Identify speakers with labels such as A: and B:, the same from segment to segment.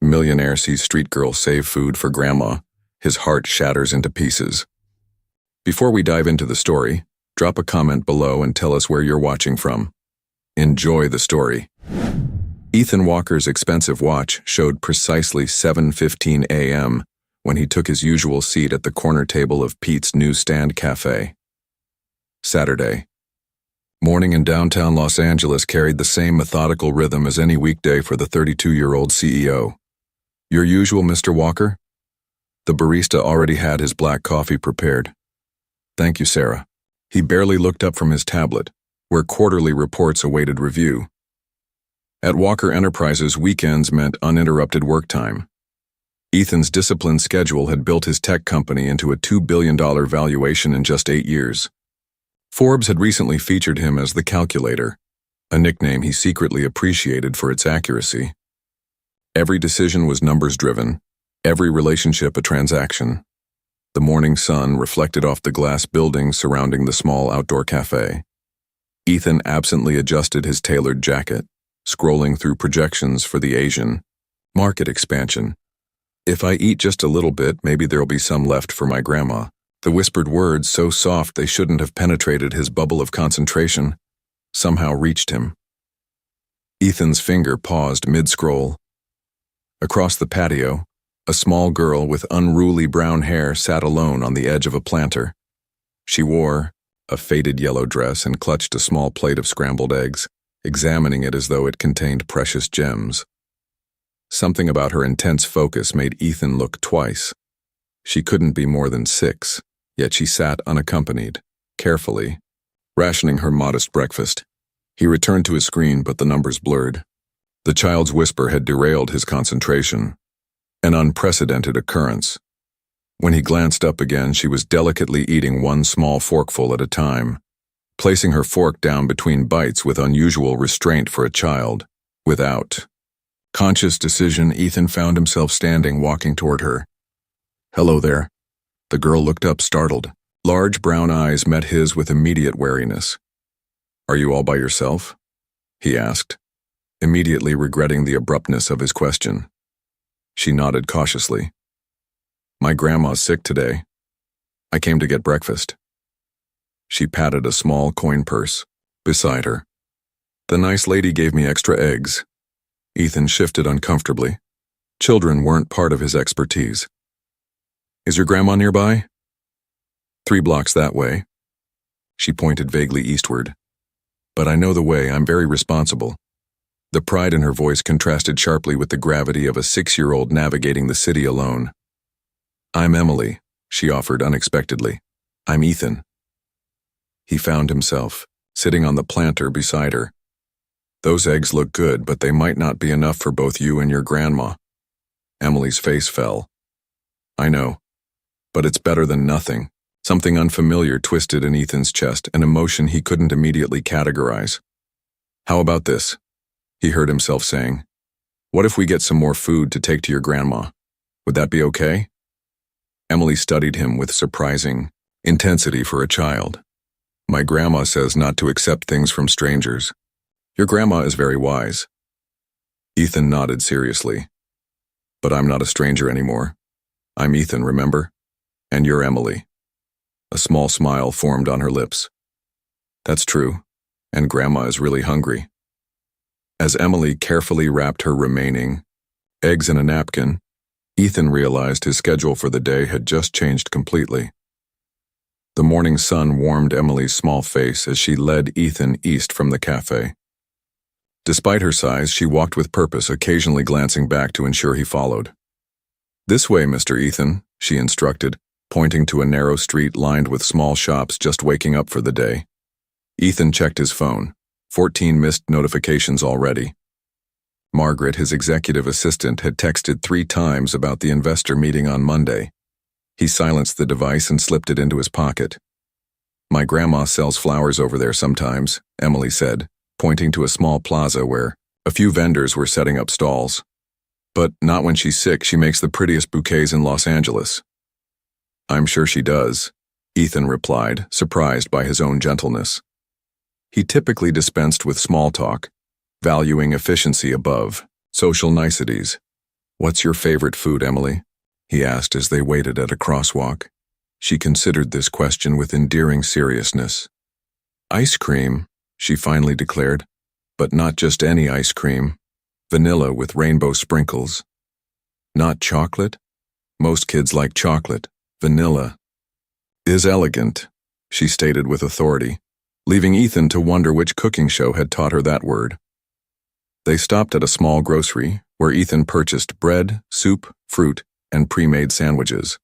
A: Millionaire sees street girl save food for grandma. His heart shatters into pieces. Before we dive into the story, drop a comment below and tell us where you're watching from. Enjoy the story. Ethan Walker's expensive watch showed precisely 7:15 a.m. when he took his usual seat at the corner table of Pete's Newsstand Cafe. Saturday. Morning in downtown Los Angeles carried the same methodical rhythm as any weekday for the 32-year-old CEO. Your usual, Mr. Walker? The barista already had his black coffee prepared. Thank you, Sarah. He barely looked up from his tablet, where quarterly reports awaited review. At Walker Enterprises, weekends meant uninterrupted work time. Ethan's disciplined schedule had built his tech company into a $2 billion valuation in just 8 years. Forbes had recently featured him as the Calculator, a nickname he secretly appreciated for its accuracy. Every decision was numbers-driven, every relationship a transaction. The morning sun reflected off the glass buildings surrounding the small outdoor cafe. Ethan absently adjusted his tailored jacket, scrolling through projections for the Asian market expansion. If I eat just a little bit, maybe there'll be some left for my grandma. The whispered words, so soft they shouldn't have penetrated his bubble of concentration, somehow reached him. Ethan's finger paused mid-scroll. Across the patio, a small girl with unruly brown hair sat alone on the edge of a planter. She wore a faded yellow dress and clutched a small plate of scrambled eggs, examining it as though it contained precious gems. Something about her intense focus made Ethan look twice. She couldn't be more than 6, yet she sat unaccompanied, carefully, rationing her modest breakfast. He returned to his screen, but the numbers blurred. The child's whisper had derailed his concentration, an unprecedented occurrence. When he glanced up again, she was delicately eating one small forkful at a time, placing her fork down between bites with unusual restraint for a child. Without conscious decision, Ethan found himself standing, walking toward her. "Hello there." The girl looked up, startled. Large brown eyes met his with immediate wariness. "Are you all by yourself?" he asked, immediately regretting the abruptness of his question. She nodded cautiously. "My grandma's sick today. I came to get breakfast." She patted a small coin purse beside her. "The nice lady gave me extra eggs." Ethan shifted uncomfortably. Children weren't part of his expertise. "Is your grandma nearby?" 3 blocks that way." She pointed vaguely eastward. "But I know the way. I'm very responsible." The pride in her voice contrasted sharply with the gravity of a 6-year-old navigating the city alone. "I'm Emily," she offered unexpectedly. "I'm Ethan." He found himself sitting on the planter beside her. "Those eggs look good, but they might not be enough for both you and your grandma." Emily's face fell. "I know. But it's better than nothing." Something unfamiliar twisted in Ethan's chest, an emotion he couldn't immediately categorize. "How about this?" he heard himself saying. "What if we get some more food to take to your grandma? Would that be okay?" Emily studied him with surprising intensity for a child. "My grandma says not to accept things from strangers. Your grandma is very wise." Ethan nodded seriously. "But I'm not a stranger anymore. I'm Ethan, remember? And you're Emily." A small smile formed on her lips. "That's true, and Grandma is really hungry." As Emily carefully wrapped her remaining eggs in a napkin, Ethan realized his schedule for the day had just changed completely. The morning sun warmed Emily's small face as she led Ethan east from the cafe. Despite her size, she walked with purpose, occasionally glancing back to ensure he followed. "This way, Mr. Ethan," she instructed, pointing to a narrow street lined with small shops just waking up for the day. Ethan checked his phone. 14 missed notifications already. Margaret, his executive assistant, had texted 3 times about the investor meeting on Monday. He silenced the device and slipped it into his pocket. "My grandma sells flowers over there sometimes," Emily said, pointing to a small plaza where a few vendors were setting up stalls. "But not when she's sick. She makes the prettiest bouquets in Los Angeles." "I'm sure she does," Ethan replied, surprised by his own gentleness. He typically dispensed with small talk, valuing efficiency above social niceties. "What's your favorite food, Emily?" he asked as they waited at a crosswalk. She considered this question with endearing seriousness. "Ice cream," she finally declared, "but not just any ice cream. Vanilla with rainbow sprinkles." "Not chocolate?" "Most kids like chocolate. Vanilla is elegant," she stated with authority, leaving Ethan to wonder which cooking show had taught her that word. They stopped at a small grocery where Ethan purchased bread, soup, fruit, and pre-made sandwiches.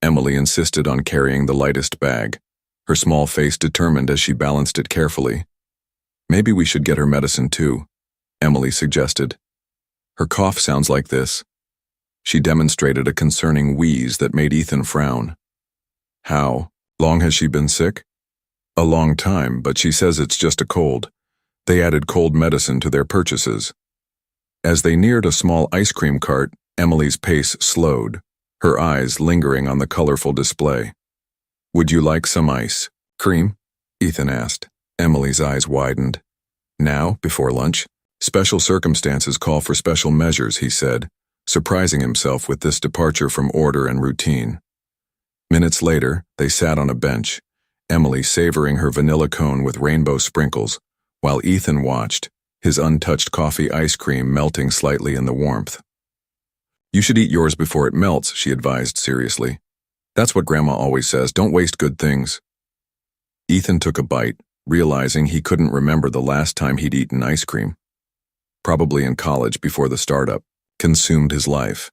A: Emily insisted on carrying the lightest bag, her small face determined as she balanced it carefully. "Maybe we should get her medicine too," Emily suggested. "Her cough sounds like this." She demonstrated a concerning wheeze that made Ethan frown. "How long has she been sick?" "A long time, but she says it's just a cold." They added cold medicine to their purchases. As they neared a small ice cream cart, Emily's pace slowed, her eyes lingering on the colorful display. "Would you like some ice cream?" Ethan asked. Emily's eyes widened. "Now, before lunch? Special circumstances call for special measures," he said, surprising himself with this departure from order and routine. Minutes later, they sat on a bench, Emily savoring her vanilla cone with rainbow sprinkles, while Ethan watched, his untouched coffee ice cream melting slightly in the warmth. "You should eat yours before it melts," she advised seriously. "That's what Grandma always says, don't waste good things." Ethan took a bite, realizing he couldn't remember the last time he'd eaten ice cream. Probably in college before the startup consumed his life.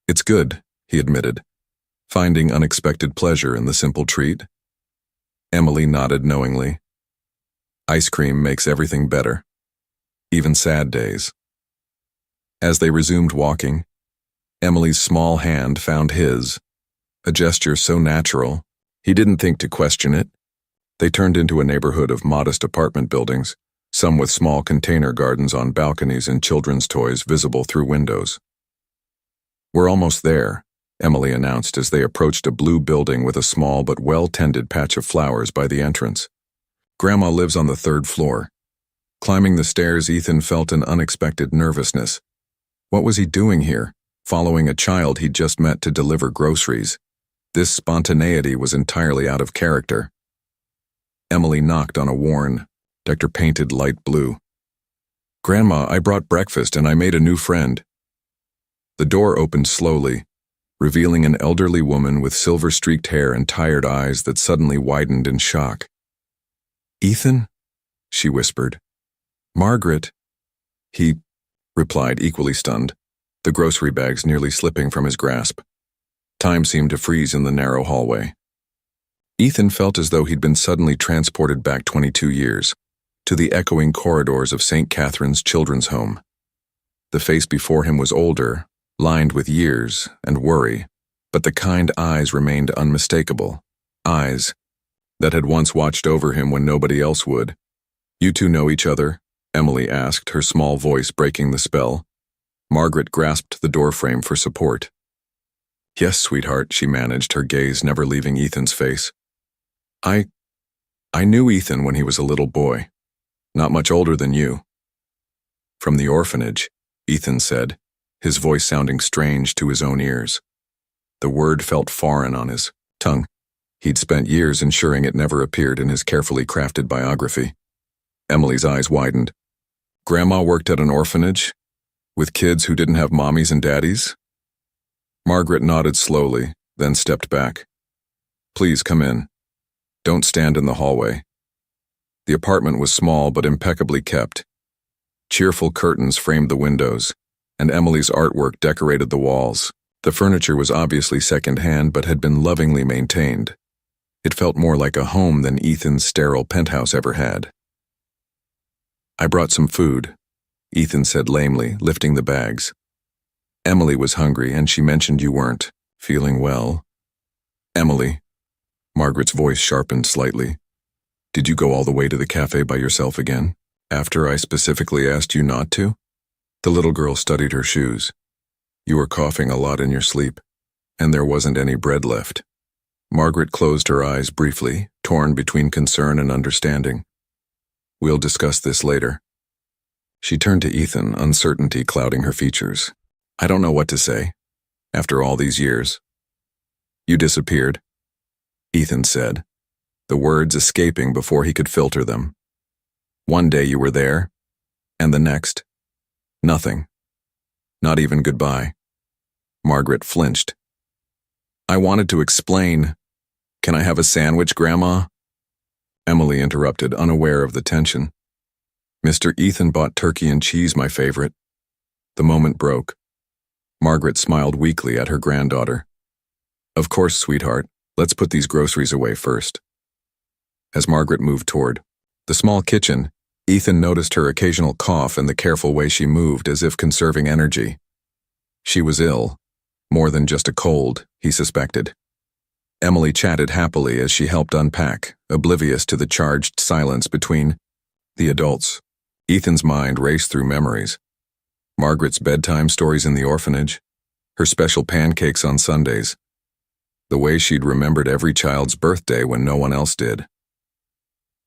A: "It's good," he admitted, finding unexpected pleasure in the simple treat. Emily nodded knowingly. Ice cream makes everything better, even sad days. As they resumed walking, Emily's small hand found his, a gesture so natural, he didn't think to question it. They turned into a neighborhood of modest apartment buildings, some with small container gardens on balconies and children's toys visible through windows. "We're almost there," Emily announced as they approached a blue building with a small but well-tended patch of flowers by the entrance. "Grandma lives on the 3rd floor." Climbing the stairs, Ethan felt an unexpected nervousness. What was he doing here, following a child he'd just met to deliver groceries? This spontaneity was entirely out of character. Emily knocked on a worn, painted light blue. "Grandma, I brought breakfast and I made a new friend." The door opened slowly, revealing an elderly woman with silver-streaked hair and tired eyes that suddenly widened in shock. "Ethan?" she whispered. "Margaret." He replied, equally stunned, the grocery bags nearly slipping from his grasp. Time seemed to freeze in the narrow hallway. Ethan felt as though he'd been suddenly transported back 22 years, to the echoing corridors of St. Catherine's Children's Home. The face before him was older, lined with years and worry, but the kind eyes remained unmistakable, eyes that had once watched over him when nobody else would. "You two know each other?" Emily asked, her small voice breaking the spell. Margaret grasped the doorframe for support. "Yes, sweetheart," she managed, her gaze never leaving Ethan's face. I knew Ethan when he was a little boy, not much older than you." "From the orphanage," Ethan said, his voice sounding strange to his own ears. The word felt foreign on his tongue. He'd spent years ensuring it never appeared in his carefully crafted biography. Emily's eyes widened. "Grandma worked at an orphanage? With kids who didn't have mommies and daddies?" Margaret nodded slowly, then stepped back. "Please come in. Don't stand in the hallway." The apartment was small but impeccably kept. Cheerful curtains framed the windows, and Emily's artwork decorated the walls. The furniture was obviously second-hand but had been lovingly maintained. It felt more like a home than Ethan's sterile penthouse ever had. "I brought some food," Ethan said lamely, lifting the bags. "Emily was hungry and she mentioned you weren't feeling well." "Emily," Margaret's voice sharpened slightly, "did you go all the way to the cafe by yourself again, after I specifically asked you not to?" The little girl studied her shoes. "You were coughing a lot in your sleep, and there wasn't any bread left." Margaret closed her eyes briefly, torn between concern and understanding. "We'll discuss this later." She turned to Ethan, uncertainty clouding her features. I don't know what to say. After all these years. You disappeared, Ethan said, the words escaping before he could filter them. One day you were there, and the next, nothing. Not even goodbye. Margaret flinched. I wanted to explain. Can I have a sandwich, Grandma? Emily interrupted, unaware of the tension. Mr. Ethan bought turkey and cheese, my favorite. The moment broke. Margaret smiled weakly at her granddaughter. Of course, sweetheart. Let's put these groceries away first. As Margaret moved toward the small kitchen, Ethan noticed her occasional cough and the careful way she moved as if conserving energy. She was ill. More than just a cold, he suspected. Emily chatted happily as she helped unpack, oblivious to the charged silence between the adults. Ethan's mind raced through memories. Margaret's bedtime stories in the orphanage, her special pancakes on Sundays, the way she'd remembered every child's birthday when no one else did.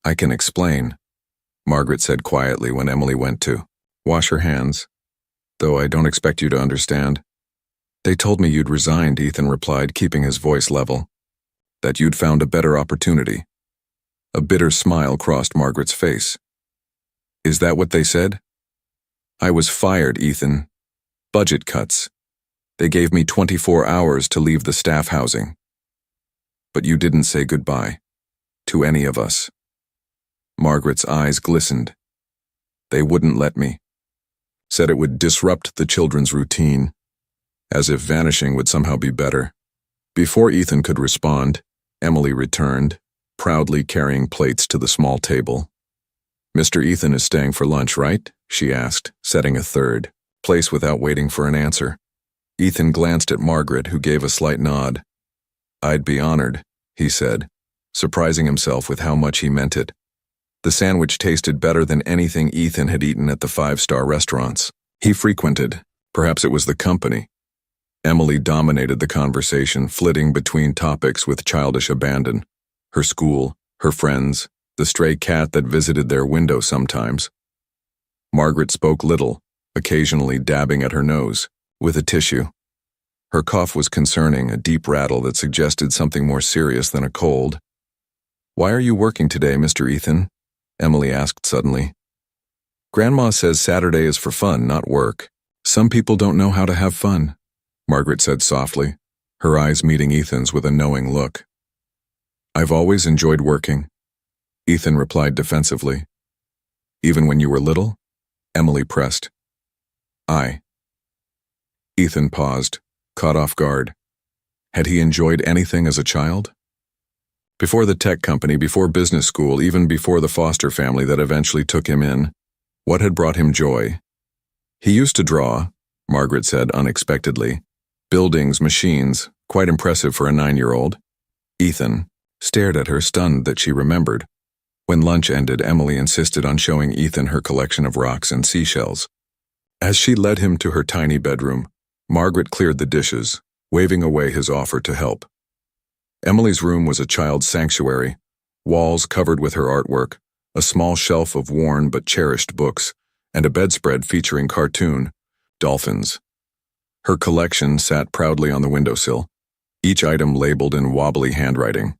A: I can explain, Margaret said quietly when Emily went to wash her hands, though I don't expect you to understand. They told me you'd resigned, Ethan replied, keeping his voice level. That you'd found a better opportunity. A bitter smile crossed Margaret's face. Is that what they said? I was fired, Ethan. Budget cuts. They gave me 24 hours to leave the staff housing. But you didn't say goodbye. To any of us. Margaret's eyes glistened. They wouldn't let me. Said it would disrupt the children's routine. As if vanishing would somehow be better. Before Ethan could respond, Emily returned, proudly carrying plates to the small table. Mr. Ethan is staying for lunch, right? She asked, setting a third place without waiting for an answer. Ethan glanced at Margaret, who gave a slight nod. I'd be honored, he said, surprising himself with how much he meant it. The sandwich tasted better than anything Ethan had eaten at the 5-star restaurants he frequented. Perhaps it was the company. Emily dominated the conversation, flitting between topics with childish abandon. Her school, her friends, the stray cat that visited their window sometimes. Margaret spoke little, occasionally dabbing at her nose with a tissue. Her cough was concerning, a deep rattle that suggested something more serious than a cold. Why are you working today, Mr. Ethan? Emily asked suddenly. Grandma says Saturday is for fun, not work. Some people don't know how to have fun, Margaret said softly, her eyes meeting Ethan's with a knowing look. I've always enjoyed working, Ethan replied defensively. Even when you were little? Emily pressed. Ethan paused, caught off guard. Had he enjoyed anything as a child? Before the tech company, before business school, even before the foster family that eventually took him in, what had brought him joy? He used to draw, Margaret said unexpectedly. Buildings, machines, quite impressive for a 9-year-old. Ethan stared at her, stunned that she remembered. When lunch ended, Emily insisted on showing Ethan her collection of rocks and seashells. As she led him to her tiny bedroom, Margaret cleared the dishes, waving away his offer to help. Emily's room was a child's sanctuary, walls covered with her artwork, a small shelf of worn but cherished books, and a bedspread featuring cartoon dolphins. Her collection sat proudly on the windowsill, each item labeled in wobbly handwriting.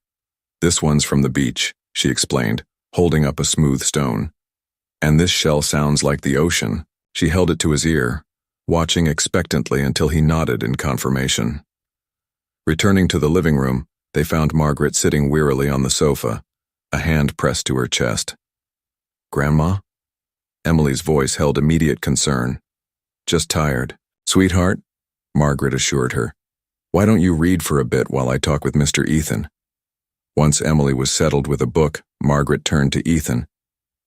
A: This one's from the beach, she explained, holding up a smooth stone. And this shell sounds like the ocean. She held it to his ear, watching expectantly until he nodded in confirmation. Returning to the living room, they found Margaret sitting wearily on the sofa, a hand pressed to her chest. Grandma? Emily's voice held immediate concern. Just tired. Sweetheart, Margaret assured her. Why don't you read for a bit while I talk with Mr. Ethan? Once Emily was settled with a book, Margaret turned to Ethan.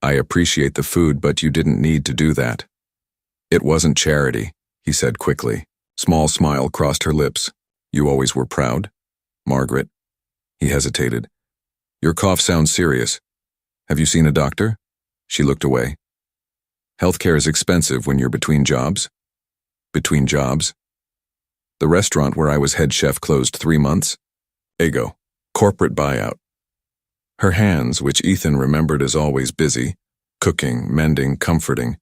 A: I appreciate the food, but you didn't need to do that. It wasn't charity, he said quickly. Small smile crossed her lips. You always were proud, Margaret. He hesitated. Your cough sounds serious. Have you seen a doctor? She looked away. Healthcare is expensive when you're between jobs. Between jobs? The restaurant where I was head chef closed 3 months. Ego. Corporate buyout. Her hands, which Ethan remembered as always busy, cooking, mending, comforting,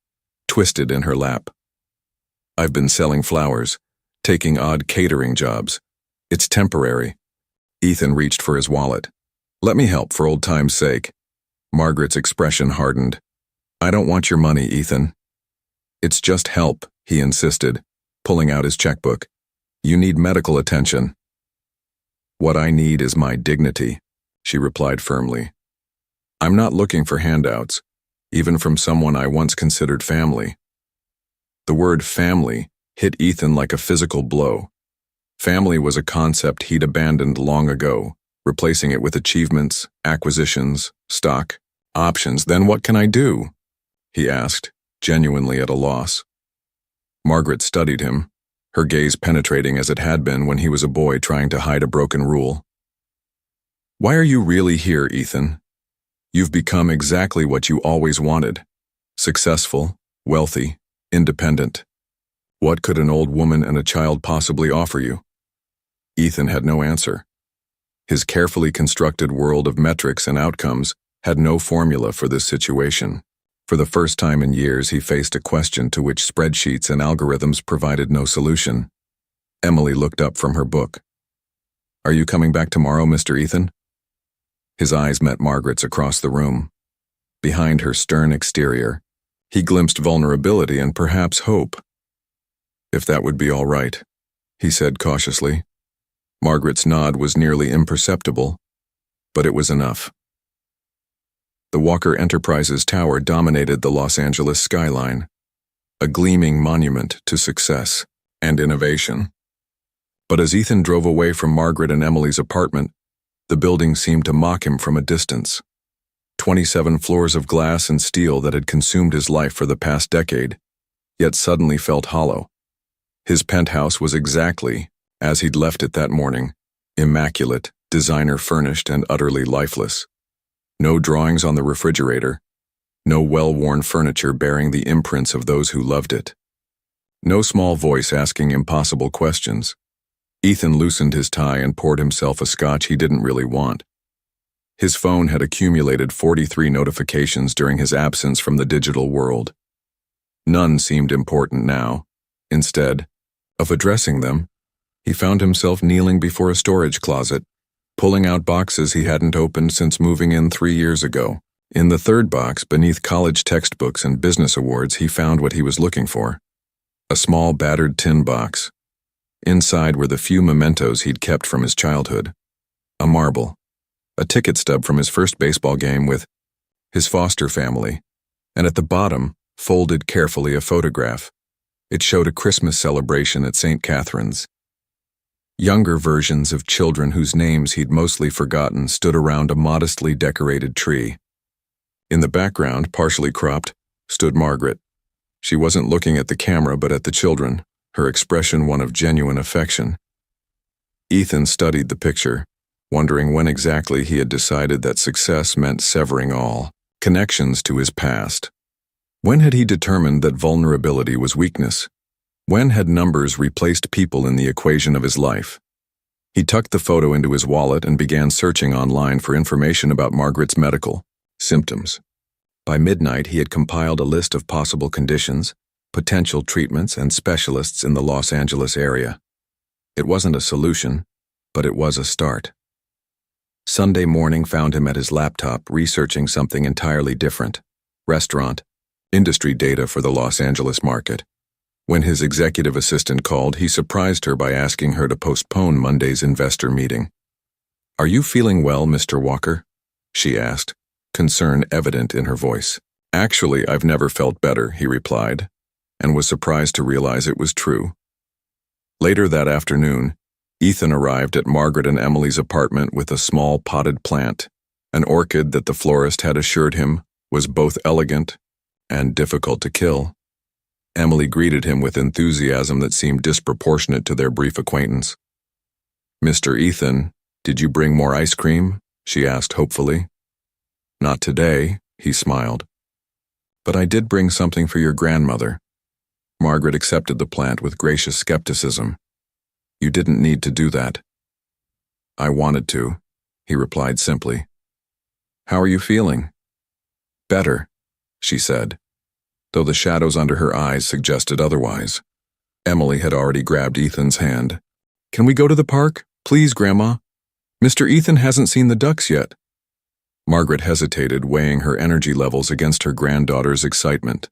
A: twisted in her lap. I've been selling flowers, taking odd catering jobs. It's temporary. Ethan reached for his wallet. Let me help for old time's sake. Margaret's expression hardened. I don't want your money, Ethan. It's just help, he insisted, pulling out his checkbook. You need medical attention. What I need is my dignity, she replied firmly. I'm not looking for handouts, even from someone I once considered family. The word family hit Ethan like a physical blow. Family was a concept he'd abandoned long ago, replacing it with achievements, acquisitions, stock, options. Then what can I do? He asked, genuinely at a loss. Margaret studied him, her gaze penetrating as it had been when he was a boy trying to hide a broken rule. Why are you really here, Ethan? You've become exactly what you always wanted. Successful, wealthy, independent. What could an old woman and a child possibly offer you? Ethan had no answer. His carefully constructed world of metrics and outcomes had no formula for this situation. For the first time in years, he faced a question to which spreadsheets and algorithms provided no solution. Emily looked up from her book. Are you coming back tomorrow, Mr. Ethan? His eyes met Margaret's across the room. Behind her stern exterior, he glimpsed vulnerability and perhaps hope. If that would be all right, he said cautiously. Margaret's nod was nearly imperceptible, but it was enough. The Walker Enterprises Tower dominated the Los Angeles skyline, a gleaming monument to success and innovation. But as Ethan drove away from Margaret and Emily's apartment, the building seemed to mock him from a distance. 27 floors of glass and steel that had consumed his life for the past decade, yet suddenly felt hollow. His penthouse was exactly as he'd left it that morning, immaculate, designer-furnished, and utterly lifeless. No drawings on the refrigerator, no well-worn furniture bearing the imprints of those who loved it. No small voice asking impossible questions. Ethan loosened his tie and poured himself a scotch he didn't really want. His phone had accumulated 43 notifications during his absence from the digital world. None seemed important now. Instead of addressing them, he found himself kneeling before a storage closet, pulling out boxes he hadn't opened since moving in 3 years ago. In the third box, beneath college textbooks and business awards, he found what he was looking for. A small battered tin box. Inside were the few mementos he'd kept from his childhood. A marble, a ticket stub from his first baseball game with his foster family, and at the bottom, folded carefully, a photograph. It showed a Christmas celebration at St. Catherine's. Younger versions of children whose names he'd mostly forgotten stood around a modestly decorated tree. In the background, partially cropped, stood Margaret. She wasn't looking at the camera but at the children, her expression one of genuine affection. Ethan studied the picture, wondering when exactly he had decided that success meant severing all connections to his past. When had he determined that vulnerability was weakness? When had numbers replaced people in the equation of his life? He tucked the photo into his wallet and began searching online for information about Margaret's medical symptoms. By midnight, he had compiled a list of possible conditions, potential treatments, and specialists in the Los Angeles area. It wasn't a solution, but it was a start. Sunday morning found him at his laptop researching something entirely different: restaurant, industry data for the Los Angeles market. When his executive assistant called, he surprised her by asking her to postpone Monday's investor meeting. Are you feeling well, Mr. Walker? She asked, concern evident in her voice. Actually, I've never felt better, he replied, and was surprised to realize it was true. Later that afternoon, Ethan arrived at Margaret and Emily's apartment with a small potted plant, an orchid that the florist had assured him was both elegant and difficult to kill. Emily greeted him with enthusiasm that seemed disproportionate to their brief acquaintance. Mr. Ethan, did you bring more ice cream? She asked hopefully. Not today, he smiled. But I did bring something for your grandmother. Margaret accepted the plant with gracious skepticism. You didn't need to do that. I wanted to, he replied simply. How are you feeling? Better, she said, though the shadows under her eyes suggested otherwise. Emily had already grabbed Ethan's hand. Can we go to the park? Please, Grandma. Mr. Ethan hasn't seen the ducks yet. Margaret hesitated, weighing her energy levels against her granddaughter's excitement.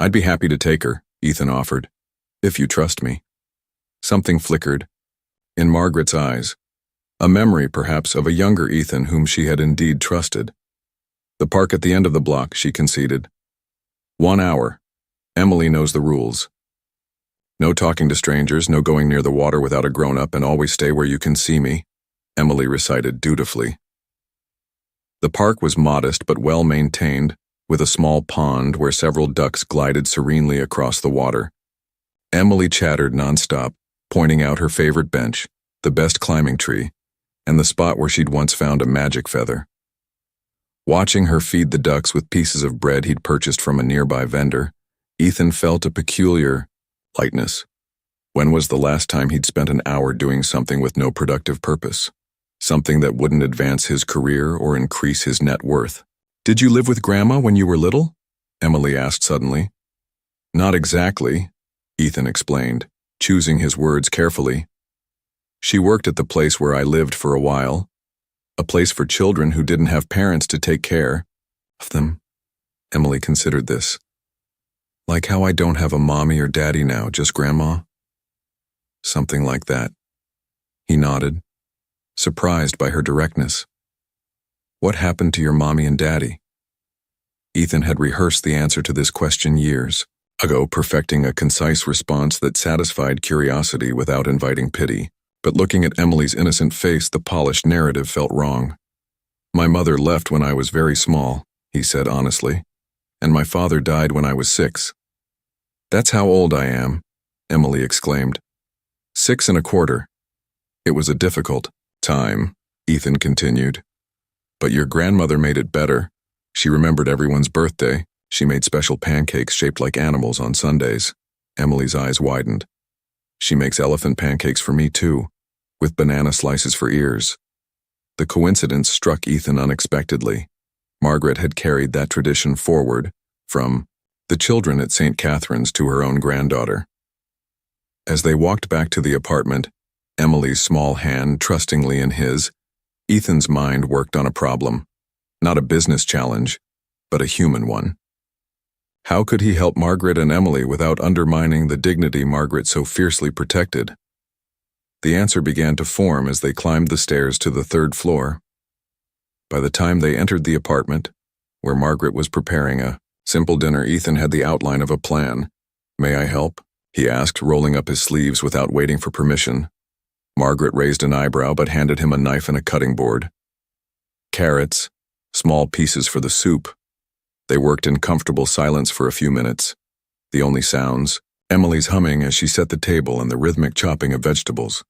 A: I'd be happy to take her, Ethan offered, if you trust me. Something flickered in Margaret's eyes, a memory, perhaps, of a younger Ethan whom she had indeed trusted. The park at the end of the block, she conceded. 1 hour. Emily knows the rules. No talking to strangers, no going near the water without a grown-up, and always stay where you can see me, Emily recited dutifully. The park was modest but well-maintained, with a small pond where several ducks glided serenely across the water. Emily chattered nonstop, pointing out her favorite bench, the best climbing tree, and the spot where she'd once found a magic feather. Watching her feed the ducks with pieces of bread he'd purchased from a nearby vendor, Ethan felt a peculiar lightness. When was the last time he'd spent an hour doing something with no productive purpose? Something that wouldn't advance his career or increase his net worth. Did you live with Grandma when you were little? Emily asked suddenly. Not exactly, Ethan explained, choosing his words carefully. She worked at the place where I lived for a while, a place for children who didn't have parents to take care of them. Emily considered this. Like how I don't have a mommy or daddy now, just Grandma? Something like that. He nodded, surprised by her directness. What happened to your mommy and daddy? Ethan had rehearsed the answer to this question years ago, perfecting a concise response that satisfied curiosity without inviting pity. But looking at Emily's innocent face, the polished narrative felt wrong. My mother left when I was very small, he said honestly, and my father died when I was 6. That's how old I am, Emily exclaimed. 6 1/4. It was a difficult time, Ethan continued. But your grandmother made it better. She remembered everyone's birthday. She made special pancakes shaped like animals on Sundays. Emily's eyes widened. She makes elephant pancakes for me too, with banana slices for ears. The coincidence struck Ethan unexpectedly. Margaret had carried that tradition forward, from the children at St. Catherine's to her own granddaughter. As they walked back to the apartment, Emily's small hand trustingly in his, Ethan's mind worked on a problem. Not a business challenge, but a human one. How could he help Margaret and Emily without undermining the dignity Margaret so fiercely protected? The answer began to form as they climbed the stairs to the 3rd floor. By the time they entered the apartment, where Margaret was preparing a simple dinner, Ethan had the outline of a plan. May I help? He asked, rolling up his sleeves without waiting for permission. Margaret raised an eyebrow but handed him a knife and a cutting board. Carrots, small pieces for the soup. They worked in comfortable silence for a few minutes. The only sounds, Emily's humming as she set the table and the rhythmic chopping of vegetables.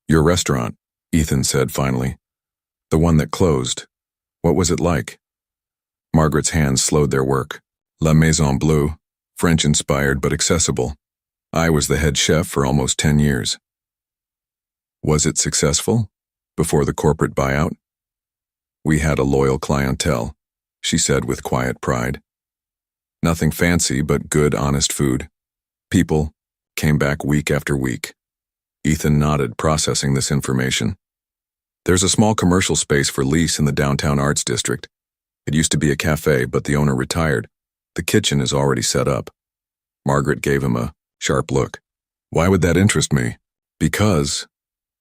A: Your restaurant, Ethan said finally. The one that closed. What was it like? Margaret's hands slowed their work. La Maison Bleue, French-inspired but accessible. I was the head chef for almost 10 years. Was it successful? Before the corporate buyout? We had a loyal clientele, she said with quiet pride. Nothing fancy but good, honest food. People came back week after week. Ethan nodded, processing this information. There's a small commercial space for lease in the downtown arts district. It used to be a cafe, but the owner retired. The kitchen is already set up. Margaret gave him a sharp look. Why would that interest me? Because,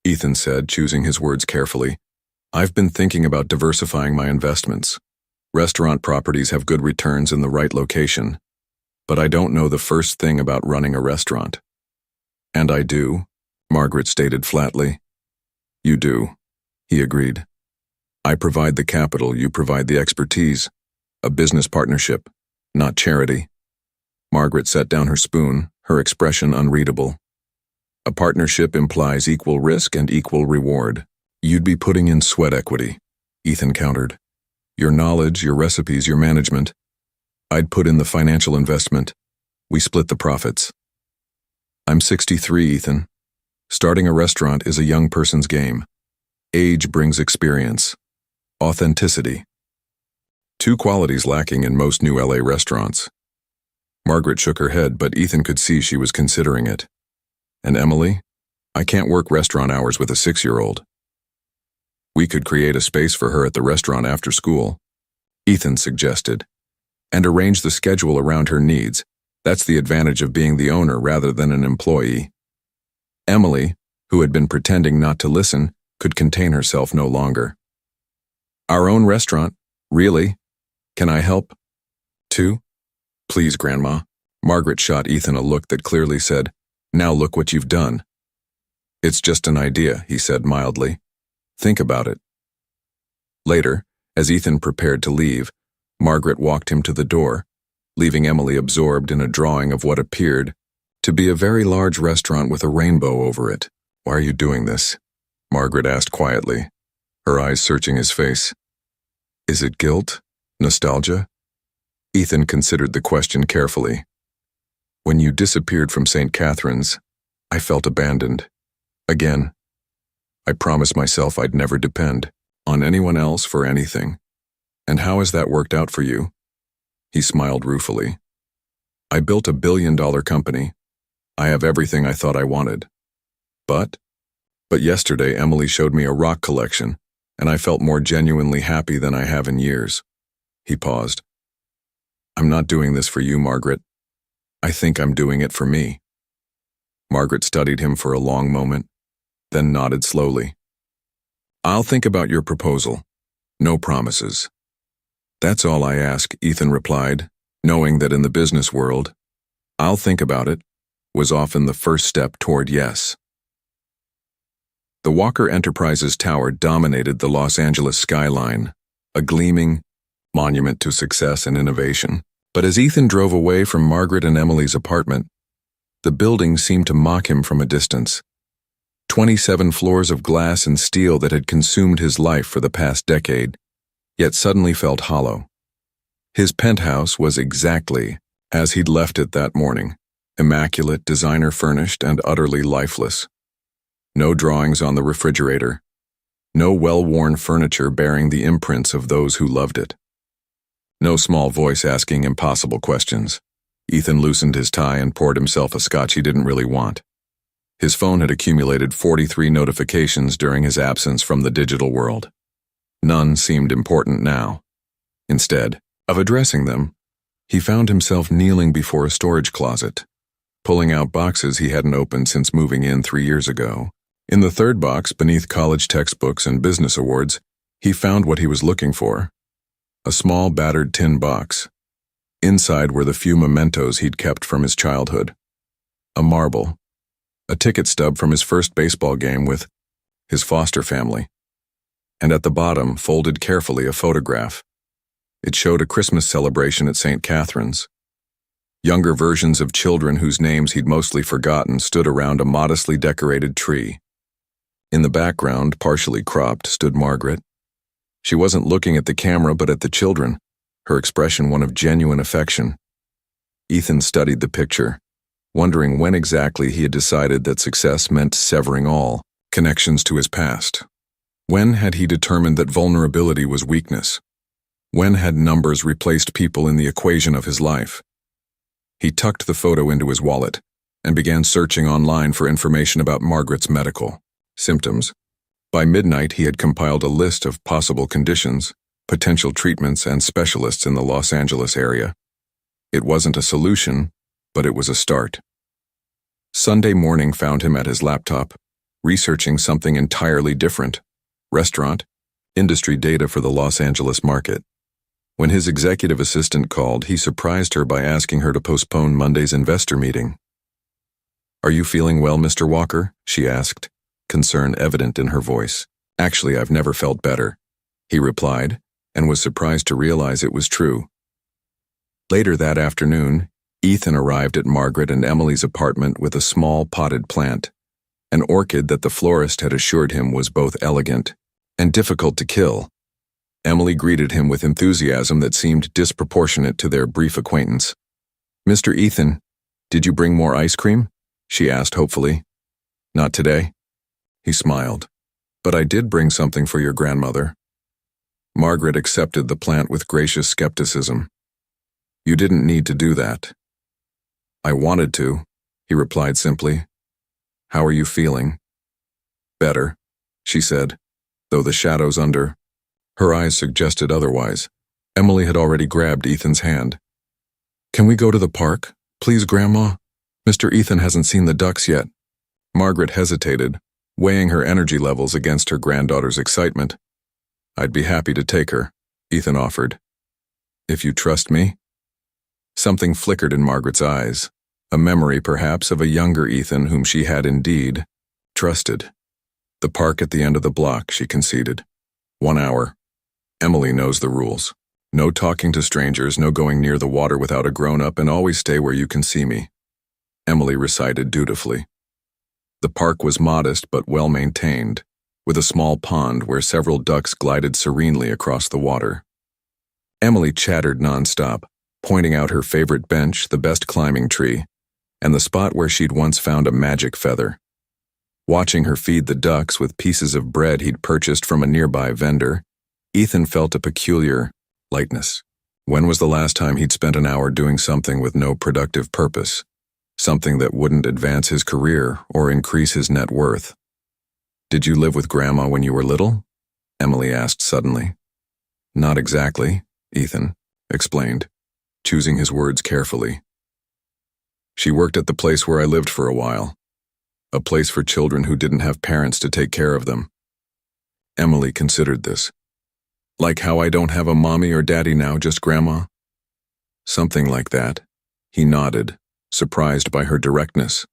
A: Ethan said, choosing his words carefully, I've been thinking about diversifying my investments. Restaurant properties have good returns in the right location, but I don't know the first thing about running a restaurant. And I do, Margaret stated flatly. You do, he agreed. I provide the capital, you provide the expertise. A business partnership, not charity. Margaret set down her spoon, her expression unreadable. A partnership implies equal risk and equal reward. You'd be putting in sweat equity, Ethan countered. Your knowledge, your recipes, your management. I'd put in the financial investment. We split the profits. I'm 63, Ethan. Starting a restaurant is a young person's game. Age brings experience. Authenticity. 2 qualities lacking in most new LA restaurants. Margaret shook her head, but Ethan could see she was considering it. And Emily? I can't work restaurant hours with a 6-year-old. We could create a space for her at the restaurant after school, Ethan suggested, and arrange the schedule around her needs. That's the advantage of being the owner rather than an employee. Emily, who had been pretending not to listen, could contain herself no longer. Our own restaurant? Really? Can I help? Too? Please, Grandma. Margaret shot Ethan a look that clearly said, "Now look what you've done." It's just an idea, he said mildly. Think about it. Later, as Ethan prepared to leave, Margaret walked him to the door, leaving Emily absorbed in a drawing of what appeared to be a very large restaurant with a rainbow over it. Why are you doing this? Margaret asked quietly, her eyes searching his face. Is it guilt? Nostalgia? Ethan considered the question carefully. When you disappeared from St. Catherine's, I felt abandoned. Again. I promised myself I'd never depend on anyone else for anything. And how has that worked out for you? He smiled ruefully. I built a billion-dollar company. I have everything I thought I wanted. But yesterday Emily showed me a rock collection, and I felt more genuinely happy than I have in years. He paused. I'm not doing this for you, Margaret. I think I'm doing it for me. Margaret studied him for a long moment, then nodded slowly. I'll think about your proposal. No promises. That's all I ask, Ethan replied, knowing that in the business world, I'll think about it was often the first step toward yes. The Walker Enterprises Tower dominated the Los Angeles skyline, a gleaming monument to success and innovation. But as Ethan drove away from Margaret and Emily's apartment, the building seemed to mock him from a distance. 27 floors of glass and steel that had consumed his life for the past decade, yet suddenly felt hollow. His penthouse was exactly as he'd left it that morning, immaculate, designer-furnished, and utterly lifeless. No drawings on the refrigerator, no well-worn furniture bearing the imprints of those who loved it. No small voice asking impossible questions. Ethan loosened his tie and poured himself a scotch he didn't really want. His phone had accumulated 43 notifications during his absence from the digital world. None seemed important now. Instead of addressing them, he found himself kneeling before a storage closet, pulling out boxes he hadn't opened since moving in 3 years ago. In the third box, beneath college textbooks and business awards, he found what he was looking for. A small, battered tin box. Inside were the few mementos he'd kept from his childhood. A marble. A ticket stub from his first baseball game with his foster family. And at the bottom, folded carefully, a photograph. It showed a Christmas celebration at St. Catherine's. Younger versions of children whose names he'd mostly forgotten stood around a modestly decorated tree. In the background, partially cropped, stood Margaret. She wasn't looking at the camera but at the children, her expression one of genuine affection. Ethan studied the picture, wondering when exactly he had decided that success meant severing all connections to his past. When had he determined that vulnerability was weakness? When had numbers replaced people in the equation of his life? He tucked the photo into his wallet and began searching online for information about Margaret's medical symptoms. By midnight, he had compiled a list of possible conditions, potential treatments, and specialists in the Los Angeles area. It wasn't a solution, but it was a start. Sunday morning found him at his laptop, researching something entirely different: restaurant, industry data for the Los Angeles market. When his executive assistant called, he surprised her by asking her to postpone Monday's investor meeting. Are you feeling well, Mr. Walker? She asked, concern evident in her voice. Actually, I've never felt better, he replied, and was surprised to realize it was true. Later that afternoon, Ethan arrived at Margaret and Emily's apartment with a small potted plant, an orchid that the florist had assured him was both elegant and difficult to kill. Emily greeted him with enthusiasm that seemed disproportionate to their brief acquaintance. Mr. Ethan, did you bring more ice cream? She asked hopefully. Not today. He smiled. But I did bring something for your grandmother. Margaret accepted the plant with gracious skepticism. You didn't need to do that. I wanted to, he replied simply. How are you feeling? Better, she said, though the shadows under her eyes suggested otherwise. Emily had already grabbed Ethan's hand. Can we go to the park? Please, Grandma? Mr. Ethan hasn't seen the ducks yet. Margaret hesitated, weighing her energy levels against her granddaughter's excitement. I'd be happy to take her, Ethan offered. If you trust me? Something flickered in Margaret's eyes, a memory perhaps of a younger Ethan whom she had indeed trusted. The park at the end of the block, she conceded. 1 hour. Emily knows the rules. No talking to strangers, no going near the water without a grown-up, and always stay where you can see me. Emily recited dutifully. The park was modest but well-maintained, with a small pond where several ducks glided serenely across the water. Emily chattered nonstop, pointing out her favorite bench, the best climbing tree, and the spot where she'd once found a magic feather. Watching her feed the ducks with pieces of bread he'd purchased from a nearby vendor, Ethan felt a peculiar lightness. When was the last time he'd spent an hour doing something with no productive purpose? Something that wouldn't advance his career or increase his net worth. Did you live with Grandma when you were little? Emily asked suddenly. Not exactly, Ethan explained, choosing his words carefully. She worked at the place where I lived for a while. A place for children who didn't have parents to take care of them. Emily considered this. Like how I don't have a mommy or daddy now, just Grandma? Something like that. He nodded, surprised by her directness.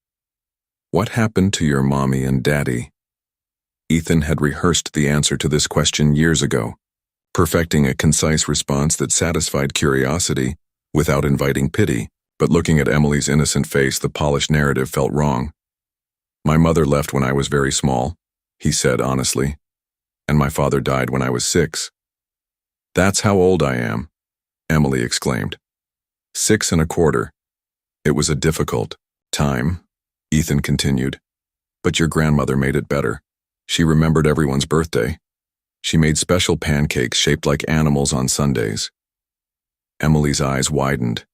A: What happened to your mommy and daddy? Ethan had rehearsed the answer to this question years ago, perfecting a concise response that satisfied curiosity without inviting pity, but looking at Emily's innocent face, the polished narrative felt wrong. My mother left when I was very small, he said honestly, and my father died when I was 6. That's how old I am, Emily exclaimed. 6 1/4. It was a difficult time, Ethan continued, but your grandmother made it better. She remembered everyone's birthday. She made special pancakes shaped like animals on Sundays. Emily's eyes widened.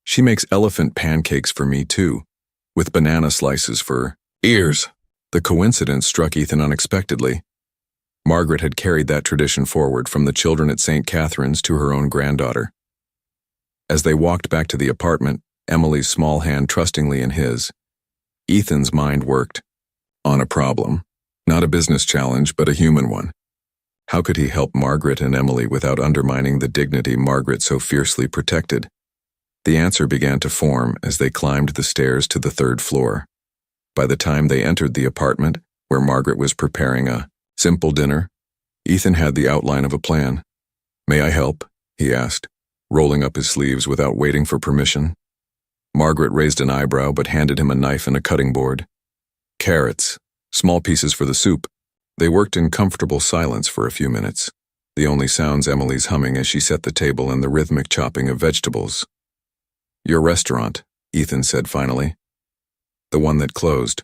A: She makes elephant pancakes for me too, with banana slices for ears. The coincidence struck Ethan unexpectedly. Margaret had carried that tradition forward from the children at St. Catherine's to her own granddaughter. As they walked back to the apartment, Emily's small hand trustingly in his, Ethan's mind worked on a problem, not a business challenge, but a human one. How could he help Margaret and Emily without undermining the dignity Margaret so fiercely protected? The answer began to form as they climbed the stairs to the 3rd floor. By the time they entered the apartment, where Margaret was preparing a simple dinner, Ethan had the outline of a plan. May I help? He asked, rolling up his sleeves without waiting for permission. Margaret raised an eyebrow but handed him a knife and a cutting board. Carrots, small pieces for the soup. They worked in comfortable silence for a few minutes, the only sounds Emily's humming as she set the table and the rhythmic chopping of vegetables. Your restaurant, Ethan said finally. The one that closed.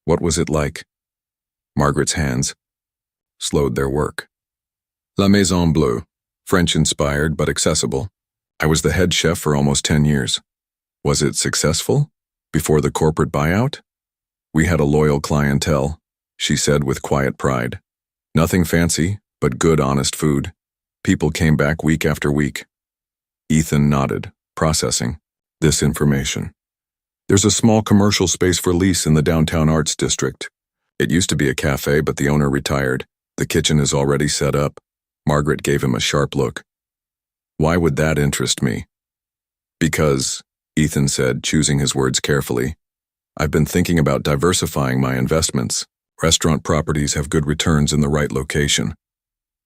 A: What was it like? Margaret's hands slowed their work. La Maison Bleue, French-inspired but accessible. I was the head chef for almost 10 years. Was it successful? Before the corporate buyout? We had a loyal clientele, she said with quiet pride. Nothing fancy, but good, honest food. People came back week after week. Ethan nodded, processing this information. There's a small commercial space for lease in the downtown arts district. It used to be a cafe, but the owner retired. The kitchen is already set up. Margaret gave him a sharp look. Why would that interest me? Because, Ethan said, choosing his words carefully, I've been thinking about diversifying my investments. Restaurant properties have good returns in the right location.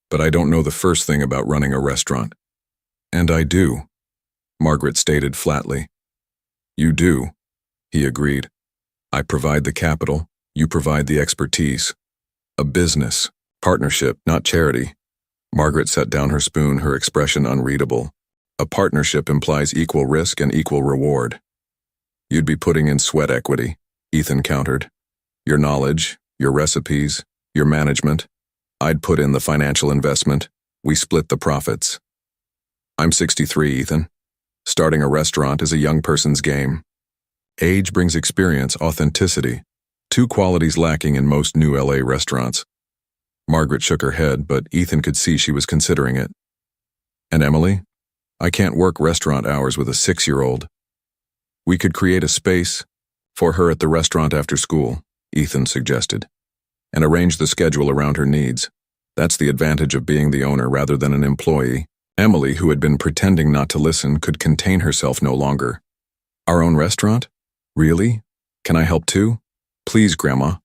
A: But I don't know the first thing about running a restaurant. And I do, Margaret stated flatly. You do, he agreed. I provide the capital, you provide the expertise. A business, partnership, not charity. Margaret set down her spoon, her expression unreadable. A partnership implies equal risk and equal reward. You'd be putting in sweat equity, Ethan countered. Your knowledge, your recipes, your management. I'd put in the financial investment. We split the profits. I'm 63, Ethan. Starting a restaurant is a young person's game. Age brings experience, authenticity, two qualities lacking in most new LA restaurants. Margaret shook her head, but Ethan could see she was considering it. And Emily? I can't work restaurant hours with a 6-year-old. We could create a space for her at the restaurant after school, Ethan suggested, and arrange the schedule around her needs. That's the advantage of being the owner rather than an employee. Emily, who had been pretending not to listen, could contain herself no longer. Our own restaurant? Really? Can I help too? Please, Grandma.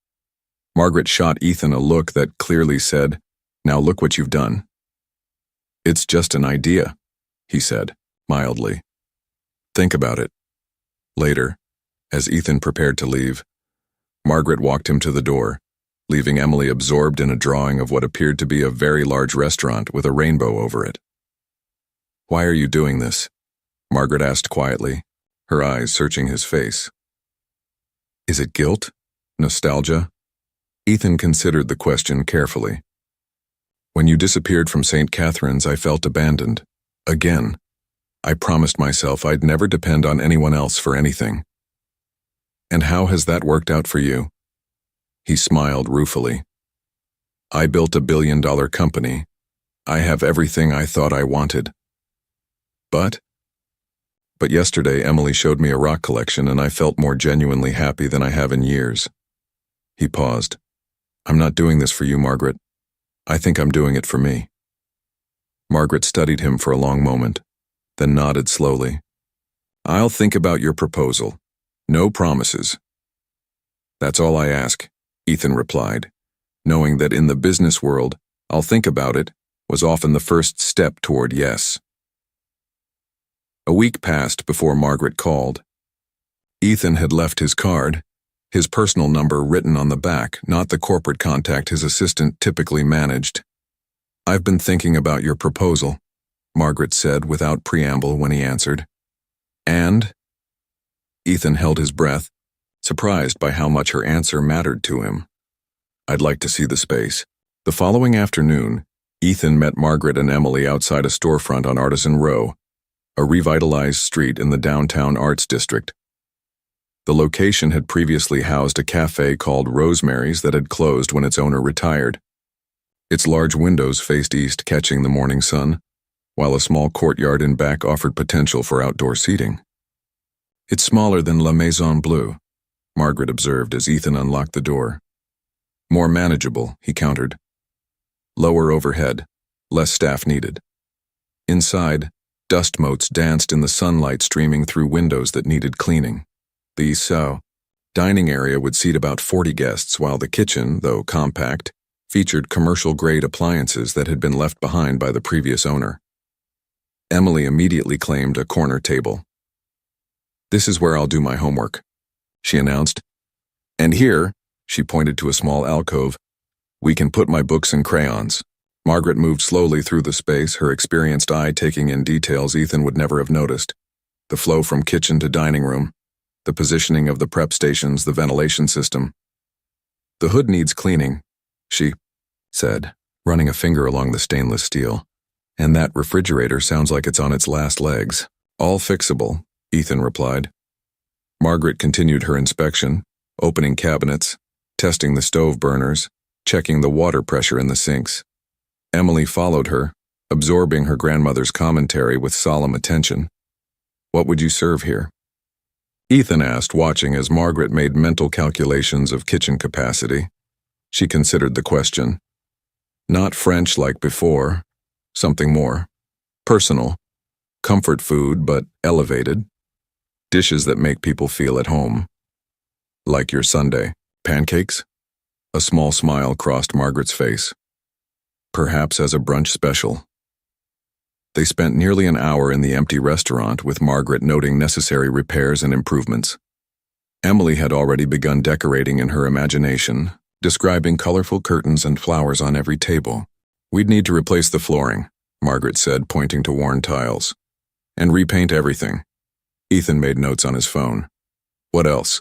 A: Margaret shot Ethan a look that clearly said, "Now look what you've done." "It's just an idea," he said, mildly. "Think about it." Later, as Ethan prepared to leave, Margaret walked him to the door, leaving Emily absorbed in a drawing of what appeared to be a very large restaurant with a rainbow over it. "Why are you doing this?" Margaret asked quietly, her eyes searching his face. Is it guilt? Nostalgia? Ethan considered the question carefully. "When you disappeared from St. Catherine's, I felt abandoned. Again. I promised myself I'd never depend on anyone else for anything. And how has that worked out for you?" He smiled ruefully. "I built $1 billion company. I have everything I thought I wanted. But yesterday Emily showed me a rock collection and I felt more genuinely happy than I have in years." He paused. "I'm not doing this for you, Margaret. I think I'm doing it for me." Margaret studied him for a long moment, then nodded slowly. "I'll think about your proposal. No promises." "That's all I ask," Ethan replied, knowing that in the business world, "I'll think about it" was often the first step toward yes. A week passed before Margaret called. Ethan had left his card, his personal number written on the back, not the corporate contact his assistant typically managed. "I've been thinking about your proposal," Margaret said without preamble when he answered. "And?" Ethan held his breath, surprised by how much her answer mattered to him. "I'd like to see the space." The following afternoon, Ethan met Margaret and Emily outside a storefront on Artisan Row, a revitalized street in the downtown arts district. The location had previously housed a cafe called Rosemary's that had closed when its owner retired. Its large windows faced east, catching the morning sun, while a small courtyard in back offered potential for outdoor seating. "It's smaller than La Maison Bleue," Margaret observed as Ethan unlocked the door. "More manageable," he countered. "Lower overhead, less staff needed." Inside, dust motes danced in the sunlight streaming through windows that needed cleaning. The dining area would seat about 40 guests, while the kitchen, though compact, featured commercial-grade appliances that had been left behind by the previous owner. Emily immediately claimed a corner table. "This is where I'll do my homework," she announced. "And here," she pointed to a small alcove, "we can put my books and crayons." Margaret moved slowly through the space, her experienced eye taking in details Ethan would never have noticed. The flow from kitchen to dining room, the positioning of the prep stations, the ventilation system. "The hood needs cleaning," she said, running a finger along the stainless steel. "And that refrigerator sounds like it's on its last legs." "All fixable," Ethan replied. Margaret continued her inspection, opening cabinets, testing the stove burners, checking the water pressure in the sinks. Emily followed her, absorbing her grandmother's commentary with solemn attention. "What would you serve here?" Ethan asked, watching as Margaret made mental calculations of kitchen capacity. She considered the question. Not French like before, something more personal, comfort food but elevated, dishes that make people feel at home. "Like your Sunday, pancakes?" A small smile crossed Margaret's face. "Perhaps as a brunch special." They spent nearly an hour in the empty restaurant, with Margaret noting necessary repairs and improvements. Emily had already begun decorating in her imagination, describing colorful curtains and flowers on every table. "We'd need to replace the flooring," Margaret said, pointing to worn tiles. "And repaint everything." Ethan made notes on his phone. "What else?"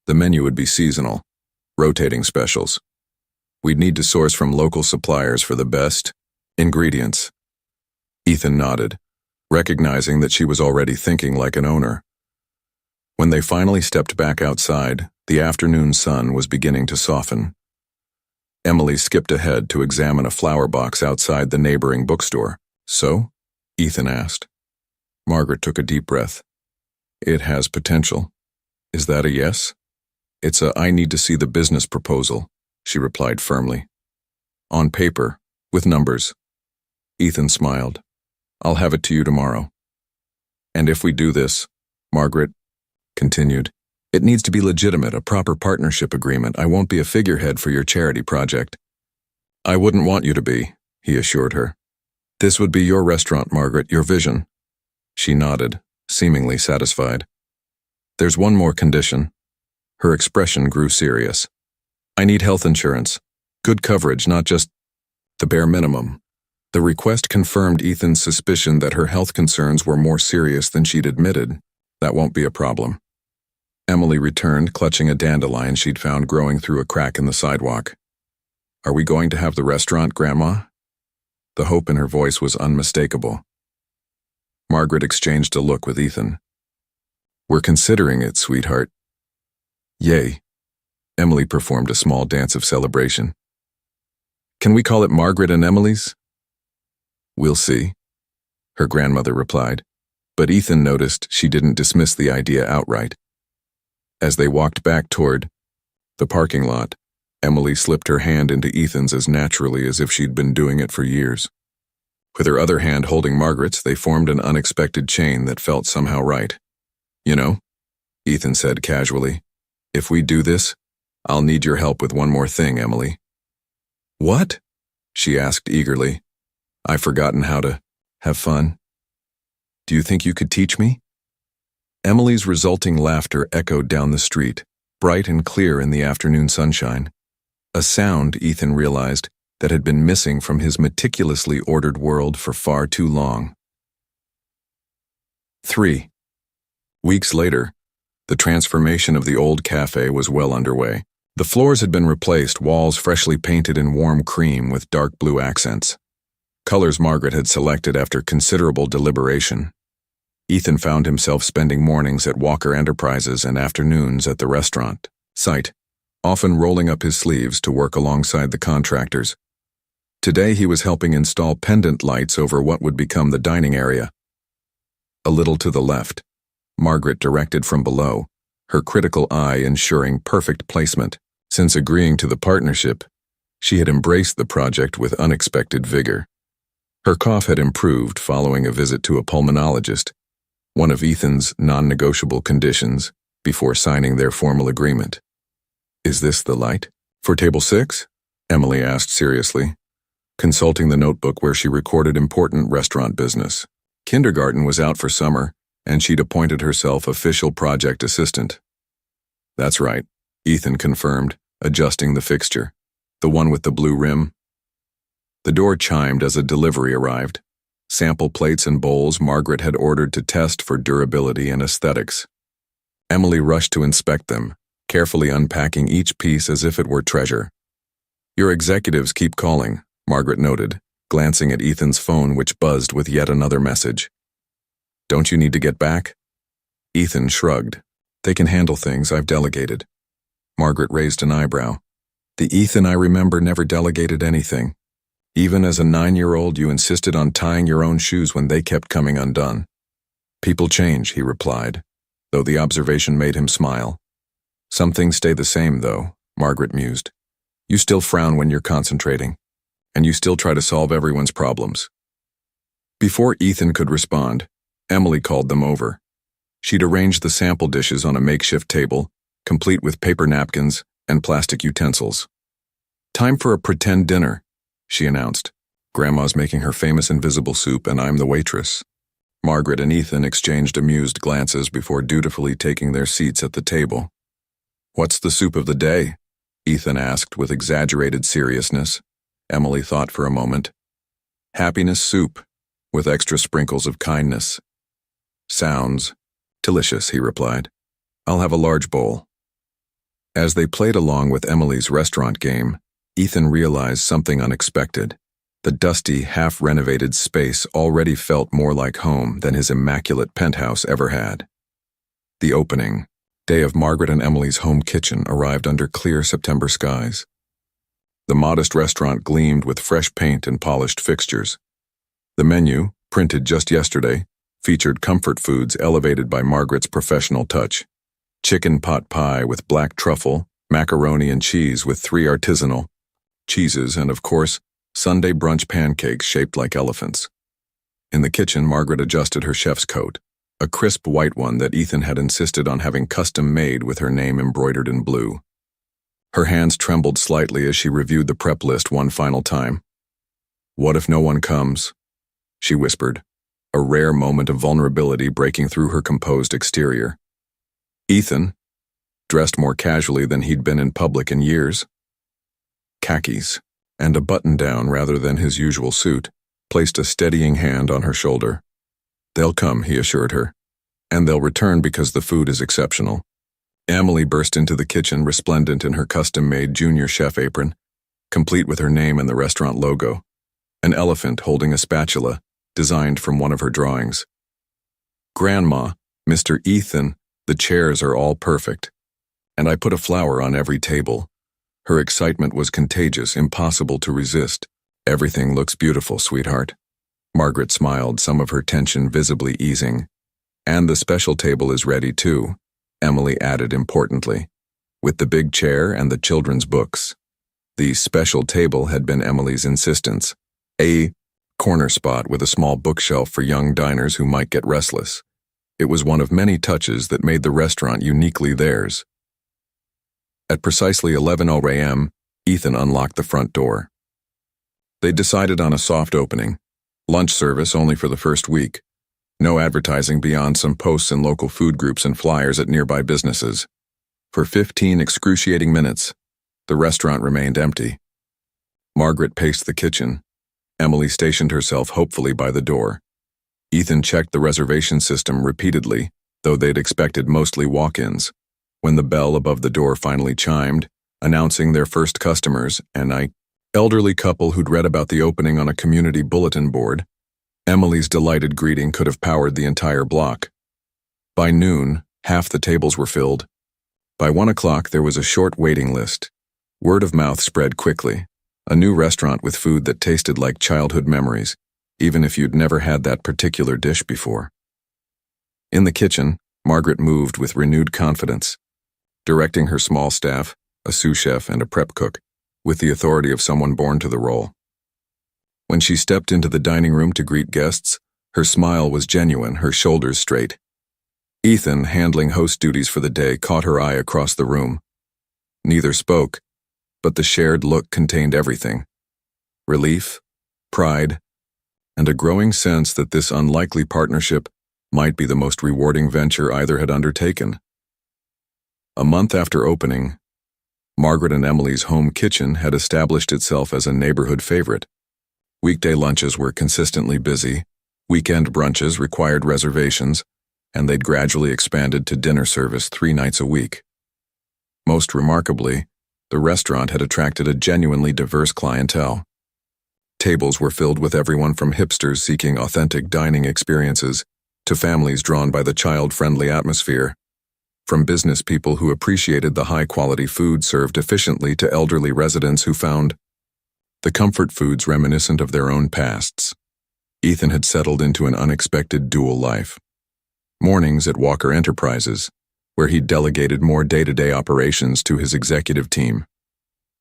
A: "The menu would be seasonal, rotating specials. We'd need to source from local suppliers for the best ingredients." Ethan nodded. recognizing that she was already thinking like an owner. When they finally stepped back outside, the afternoon sun was beginning to soften. Emily skipped ahead to examine a flower box outside the neighboring bookstore. "So?" Ethan asked. Margaret took a deep breath. "It has potential. Is that a yes?" "It's a I need to see the business proposal," she replied firmly. "On paper, with numbers." Ethan smiled. "I'll have it to you tomorrow." "And if we do this," Margaret continued, "it needs to be legitimate, a proper partnership agreement. I won't be a figurehead for your charity project." "I wouldn't want you to be," he assured her. "This would be your restaurant, Margaret, your vision." She nodded, seemingly satisfied. "There's one more condition." Her expression grew serious. "I need health insurance. Good coverage, not just the bare minimum." The request confirmed Ethan's suspicion that her health concerns were more serious than she'd admitted. "That won't be a problem." Emily returned, clutching a dandelion she'd found growing through a crack in the sidewalk. "Are we going to have the restaurant, Grandma?" The hope in her voice was unmistakable. Margaret exchanged a look with Ethan. "We're considering it, sweetheart." "Yay." Emily performed a small dance of celebration. "Can we call it Margaret and Emily's?" "We'll see," her grandmother replied, but Ethan noticed she didn't dismiss the idea outright. As they walked back toward the parking lot, Emily slipped her hand into Ethan's as naturally as if she'd been doing it for years. With her other hand holding Margaret's, they formed an unexpected chain that felt somehow right. "You know," Ethan said casually, "if we do this, I'll need your help with one more thing, Emily." "What?" she asked eagerly. "I've forgotten how to have fun. Do you think you could teach me?" Emily's resulting laughter echoed down the street, bright and clear in the afternoon sunshine. A sound, Ethan realized, that had been missing from his meticulously ordered world for far too long. 3. Weeks later, the transformation of the old cafe was well underway. The floors had been replaced, walls freshly painted in warm cream with dark blue accents. Colors Margaret had selected after considerable deliberation. Ethan found himself spending mornings at Walker Enterprises and afternoons at the restaurant site, often rolling up his sleeves to work alongside the contractors. Today he was helping install pendant lights over what would become the dining area. A little to the left, Margaret directed from below, her critical eye ensuring perfect placement. Since agreeing to the partnership, she had embraced the project with unexpected vigor. Her cough had improved following a visit to a pulmonologist, one of Ethan's non-negotiable conditions before signing their formal agreement. "Is this the light for table 6? Emily asked seriously, consulting the notebook where she recorded important restaurant business. Kindergarten was out for summer, and she'd appointed herself official project assistant. "That's right," Ethan confirmed, adjusting the fixture. "The one with the blue rim?" The door chimed as a delivery arrived. Sample plates and bowls Margaret had ordered to test for durability and aesthetics. Emily rushed to inspect them, carefully unpacking each piece as if it were treasure. "Your executives keep calling," Margaret noted, glancing at Ethan's phone which buzzed with yet another message. "Don't you need to get back?" Ethan shrugged. "They can handle things, I've delegated." Margaret raised an eyebrow. "The Ethan I remember never delegated anything. Even as a 9-year-old, you insisted on tying your own shoes when they kept coming undone." "People change," he replied, though the observation made him smile. "Some things stay the same, though," Margaret mused. "You still frown when you're concentrating, and you still try to solve everyone's problems." Before Ethan could respond, Emily called them over. She'd arranged the sample dishes on a makeshift table, complete with paper napkins and plastic utensils. "Time for a pretend dinner," she announced. "Grandma's making her famous invisible soup and I'm the waitress." Margaret and Ethan exchanged amused glances before dutifully taking their seats at the table. "What's the soup of the day?" Ethan asked with exaggerated seriousness. Emily thought for a moment. "Happiness soup, with extra sprinkles of kindness." "Sounds delicious," he replied. "I'll have a large bowl." As they played along with Emily's restaurant game, Ethan realized something unexpected. The dusty, half-renovated space already felt more like home than his immaculate penthouse ever had. The opening day of Margaret and Emily's home kitchen arrived under clear September skies. The modest restaurant gleamed with fresh paint and polished fixtures. The menu, printed just yesterday, featured comfort foods elevated by Margaret's professional touch. Chicken pot pie with black truffle, macaroni and cheese with 3 artisanal cheeses, and of course, Sunday brunch pancakes shaped like elephants. In the kitchen, Margaret adjusted her chef's coat, a crisp white one that Ethan had insisted on having custom made with her name embroidered in blue. Her hands trembled slightly as she reviewed the prep list one final time. "What if no one comes?" she whispered, a rare moment of vulnerability breaking through her composed exterior. Ethan, dressed more casually than he'd been in public in years, khakis, and a button-down rather than his usual suit, placed a steadying hand on her shoulder. "They'll come," he assured her, "and they'll return because the food is exceptional." Emily burst into the kitchen resplendent in her custom-made junior chef apron, complete with her name and the restaurant logo, an elephant holding a spatula, designed from one of her drawings. "Grandma, Mr. Ethan, the chairs are all perfect. And I put a flower on every table." Her excitement was contagious, impossible to resist. "Everything looks beautiful, sweetheart." Margaret smiled, some of her tension visibly easing. "And the special table is ready too," Emily added importantly, "with the big chair and the children's books." The special table had been Emily's insistence, a corner spot with a small bookshelf for young diners who might get restless. It was one of many touches that made the restaurant uniquely theirs. At precisely 11:00 a.m., Ethan unlocked the front door. They decided on a soft opening, lunch service only for the first week, no advertising beyond some posts in local food groups and flyers at nearby businesses. For 15 excruciating minutes, the restaurant remained empty. Margaret paced the kitchen. Emily stationed herself hopefully by the door. Ethan checked the reservation system repeatedly, though they'd expected mostly walk-ins. When the bell above the door finally chimed, announcing their first customers, an elderly couple who'd read about the opening on a community bulletin board, Emily's delighted greeting could have powered the entire block. By noon, half the tables were filled. By 1 o'clock, there was a short waiting list. Word of mouth spread quickly. A new restaurant with food that tasted like childhood memories, even if you'd never had that particular dish before. In the kitchen, Margaret moved with renewed confidence, directing her small staff, a sous chef and a prep cook, with the authority of someone born to the role. When she stepped into the dining room to greet guests, her smile was genuine, her shoulders straight. Ethan, handling host duties for the day, caught her eye across the room. Neither spoke, but the shared look contained everything: relief, pride, and a growing sense that this unlikely partnership might be the most rewarding venture either had undertaken. A month after opening, Margaret and Emily's home kitchen had established itself as a neighborhood favorite. Weekday lunches were consistently busy, weekend brunches required reservations, and they'd gradually expanded to dinner service 3 nights a week. Most remarkably, the restaurant had attracted a genuinely diverse clientele. Tables were filled with everyone from hipsters seeking authentic dining experiences to families drawn by the child-friendly atmosphere, from business people who appreciated the high-quality food served efficiently to elderly residents who found the comfort foods reminiscent of their own pasts. Ethan had settled into an unexpected dual life. Mornings at Walker Enterprises, where he delegated more day-to-day operations to his executive team.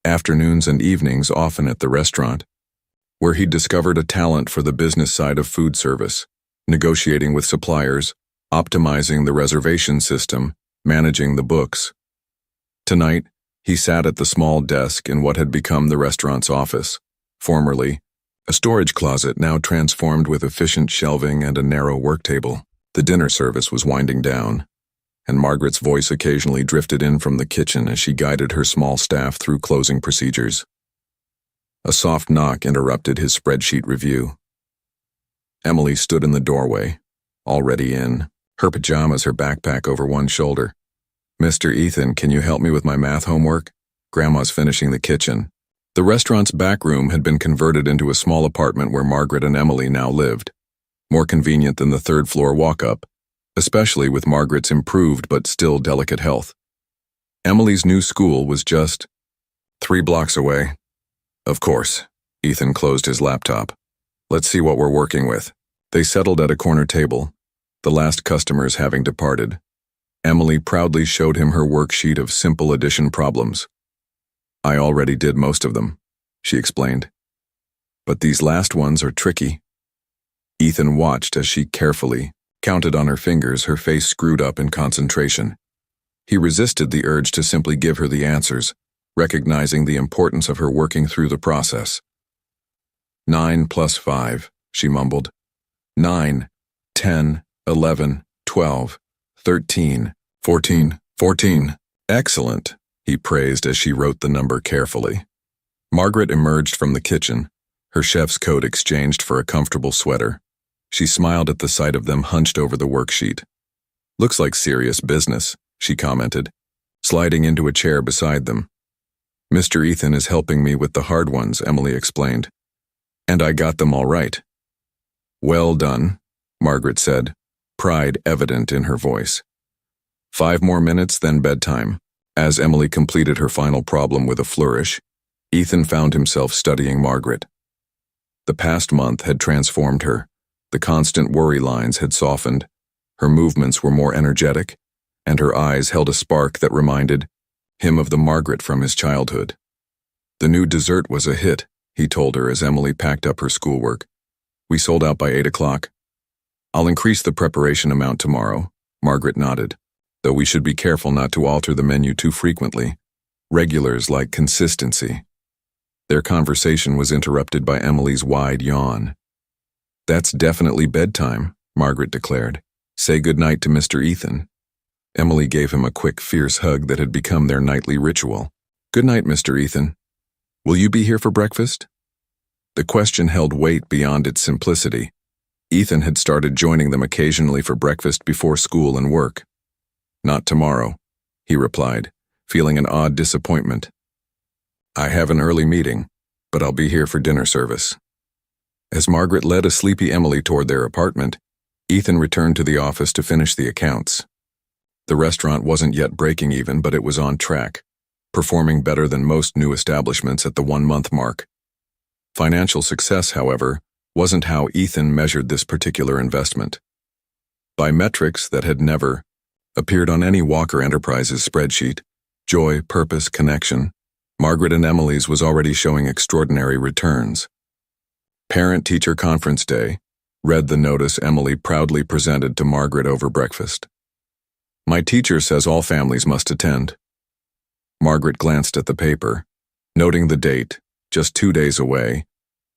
A: Afternoons and evenings often at the restaurant, where he discovered a talent for the business side of food service, negotiating with suppliers, optimizing the reservation system, managing the books. Tonight, he sat at the small desk in what had become the restaurant's office, formerly a storage closet now transformed with efficient shelving and a narrow work table. The dinner service was winding down, and Margaret's voice occasionally drifted in from the kitchen as she guided her small staff through closing procedures. A soft knock interrupted his spreadsheet review. Emily stood in the doorway, already in her pajamas, her backpack over one shoulder. "Mr. Ethan, can you help me with my math homework? Grandma's finishing the kitchen." The restaurant's back room had been converted into a small apartment where Margaret and Emily now lived. More convenient than the third-floor walk-up, especially with Margaret's improved but still delicate health. Emily's new school was just 3 blocks away. Of course, Ethan closed his laptop. Let's see what we're working with. They settled at a corner table, the last customers having departed. Emily proudly showed him her worksheet of simple addition problems. I already did most of them, she explained. But these last ones are tricky. Ethan watched as she carefully counted on her fingers, her face screwed up in concentration. He resisted the urge to simply give her the answers, recognizing the importance of her working through the process. 9 plus 5, she mumbled. 9, 10, 11, 12, 13, 14. Excellent, he praised as she wrote the number carefully. Margaret emerged from the kitchen, her chef's coat exchanged for a comfortable sweater. She smiled at the sight of them hunched over the worksheet. Looks like serious business, she commented, sliding into a chair beside them. Mr. Ethan is helping me with the hard ones, Emily explained. And I got them all right. Well done, Margaret said, pride evident in her voice. 5 more minutes, then bedtime. As Emily completed her final problem with a flourish, Ethan found himself studying Margaret. The past month had transformed her. The constant worry lines had softened. Her movements were more energetic, and her eyes held a spark that reminded him of the Margaret from his childhood. The new dessert was a hit, he told her as Emily packed up her schoolwork. We sold out by 8 o'clock. I'll increase the preparation amount tomorrow, Margaret nodded, though we should be careful not to alter the menu too frequently. Regulars like consistency. Their conversation was interrupted by Emily's wide yawn. That's definitely bedtime, Margaret declared. Say goodnight to Mr. Ethan. Emily gave him a quick, fierce hug that had become their nightly ritual. Good night, Mr. Ethan. Will you be here for breakfast? The question held weight beyond its simplicity. Ethan had started joining them occasionally for breakfast before school and work. Not tomorrow, he replied, feeling an odd disappointment. I have an early meeting, but I'll be here for dinner service. As Margaret led a sleepy Emily toward their apartment, Ethan returned to the office to finish the accounts. The restaurant wasn't yet breaking even, but it was on track, performing better than most new establishments at the 1-month mark. Financial success, however, wasn't how Ethan measured this particular investment. By metrics that had never appeared on any Walker Enterprises spreadsheet, joy, purpose, connection, Margaret and Emily's was already showing extraordinary returns. Parent-Teacher Conference Day, read the notice Emily proudly presented to Margaret over breakfast. My teacher says all families must attend. Margaret glanced at the paper, noting the date, just 2 days away,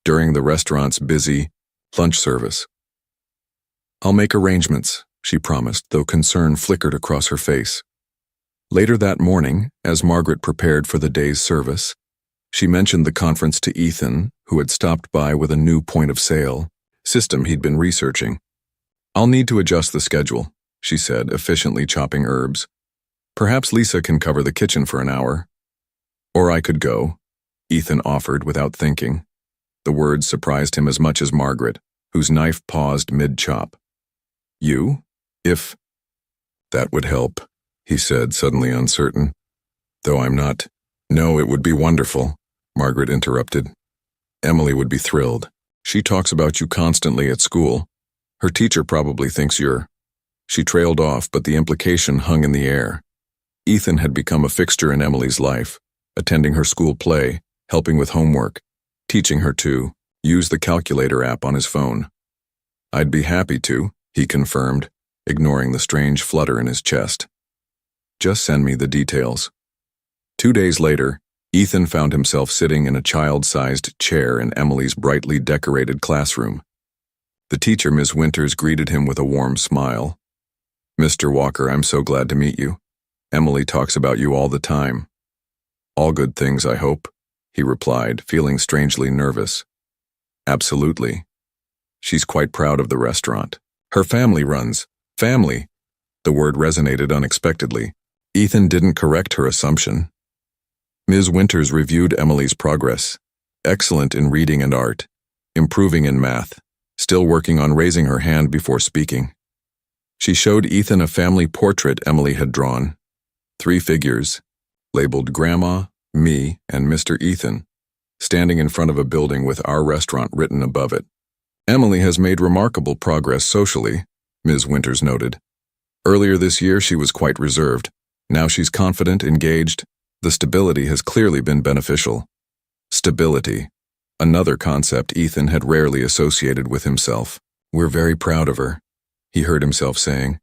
A: during the restaurant's busy lunch service. I'll make arrangements, she promised, though concern flickered across her face. Later that morning, as Margaret prepared for the day's service, she mentioned the conference to Ethan, who had stopped by with a new point-of-sale system he'd been researching. I'll need to adjust the schedule, she said, efficiently chopping herbs. Perhaps Lisa can cover the kitchen for an hour. Or I could go, Ethan offered without thinking. The words surprised him as much as Margaret, whose knife paused mid-chop. You? If that would help, he said, suddenly uncertain. Though I'm not. No, it would be wonderful, Margaret interrupted. Emily would be thrilled. She talks about you constantly at school. Her teacher probably thinks you're. She trailed off, but the implication hung in the air. Ethan had become a fixture in Emily's life, attending her school play, helping with homework, teaching her to use the calculator app on his phone. I'd be happy to, he confirmed, ignoring the strange flutter in his chest. Just send me the details. 2 days later, Ethan found himself sitting in a child-sized chair in Emily's brightly decorated classroom. The teacher, Ms. Winters, greeted him with a warm smile. Mr. Walker, I'm so glad to meet you. Emily talks about you all the time. All good things, I hope, he replied, feeling strangely nervous. Absolutely. She's quite proud of the restaurant. Her family runs. Family. The word resonated unexpectedly. Ethan didn't correct her assumption. Ms. Winters reviewed Emily's progress. Excellent in reading and art. Improving in math. Still working on raising her hand before speaking. She showed Ethan a family portrait Emily had drawn. 3 figures, labeled Grandma, me, and Mr. Ethan, standing in front of a building with "Our Restaurant" written above it. Emily has made remarkable progress socially, Ms. Winters noted. Earlier this year she was quite reserved. Now she's confident, engaged. The stability has clearly been beneficial. Stability. Another concept Ethan had rarely associated with himself. "We're very proud of her," he heard himself saying.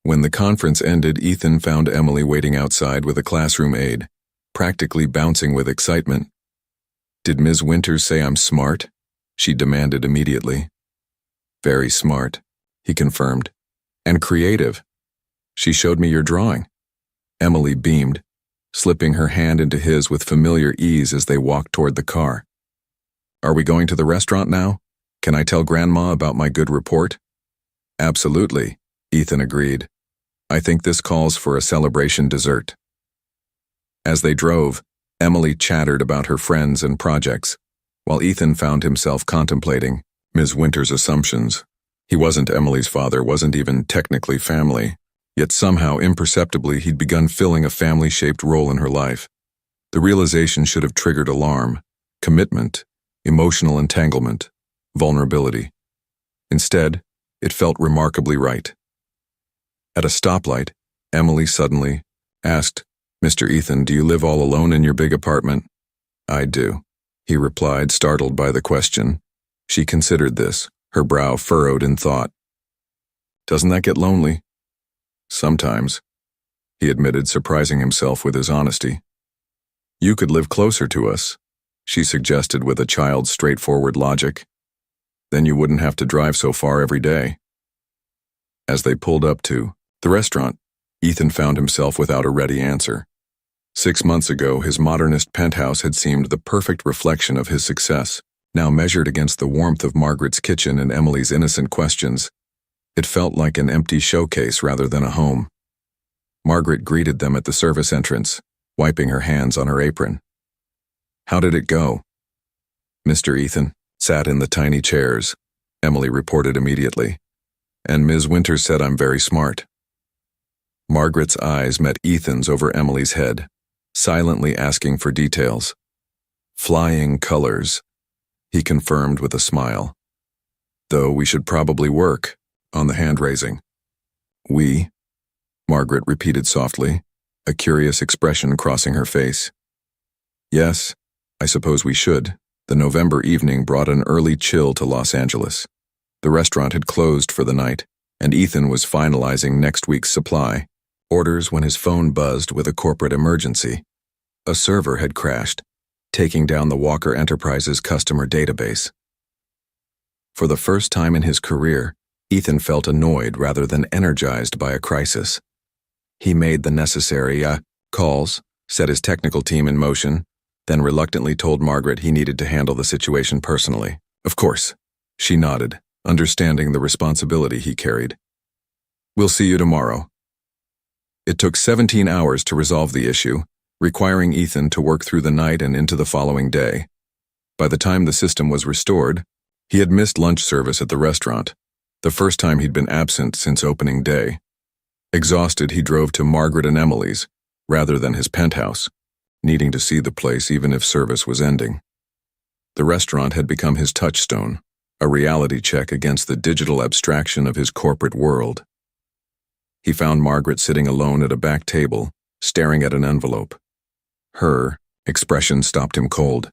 A: When the conference ended, Ethan found Emily waiting outside with a classroom aide, practically bouncing with excitement. "Did Ms. Winters say I'm smart?" she demanded immediately. "Very smart," he confirmed. "And creative. She showed me your drawing." Emily beamed, slipping her hand into his with familiar ease as they walked toward the car. "Are we going to the restaurant now? Can I tell Grandma about my good report?" "Absolutely," Ethan agreed. "I think this calls for a celebration dessert." As they drove, Emily chattered about her friends and projects, while Ethan found himself contemplating Ms. Winters' assumptions. He wasn't Emily's father, wasn't even technically family, yet somehow imperceptibly he'd begun filling a family-shaped role in her life. The realization should have triggered alarm, commitment, emotional entanglement, vulnerability. Instead, it felt remarkably right. At a stoplight, Emily suddenly asked, "Mr. Ethan, do you live all alone in your big apartment?" "I do," he replied, startled by the question. She considered this, her brow furrowed in thought. "Doesn't that get lonely?" "Sometimes," he admitted, surprising himself with his honesty. "You could live closer to us," she suggested with a child's straightforward logic. "Then you wouldn't have to drive so far every day." As they pulled up to the restaurant, Ethan found himself without a ready answer. 6 months ago, his modernist penthouse had seemed the perfect reflection of his success. Now measured against the warmth of Margaret's kitchen and Emily's innocent questions, it felt like an empty showcase rather than a home. Margaret greeted them at the service entrance, wiping her hands on her apron. "How did it go?" "Mr. Ethan sat in the tiny chairs," Emily reported immediately, "and Ms. Winters said I'm very smart." Margaret's eyes met Ethan's over Emily's head, silently asking for details. "Flying colors," he confirmed with a smile. "Though we should probably work on the hand-raising." "We?" Margaret repeated softly, a curious expression crossing her face. "Yes, I suppose we should." The November evening brought an early chill to Los Angeles. The restaurant had closed for the night, and Ethan was finalizing next week's supply orders when his phone buzzed with a corporate emergency. A server had crashed, taking down the Walker Enterprises customer database. For the first time in his career, Ethan felt annoyed rather than energized by a crisis. He made the necessary calls, set his technical team in motion, then reluctantly told Margaret he needed to handle the situation personally. "Of course," she nodded, understanding the responsibility he carried. "We'll see you tomorrow." It took 17 hours to resolve the issue, requiring Ethan to work through the night and into the following day. By the time the system was restored, he had missed lunch service at the restaurant, the first time he'd been absent since opening day. Exhausted, he drove to Margaret and Emily's, rather than his penthouse, needing to see the place even if service was ending. The restaurant had become his touchstone, a reality check against the digital abstraction of his corporate world. He found Margaret sitting alone at a back table, staring at an envelope. Her expression stopped him cold.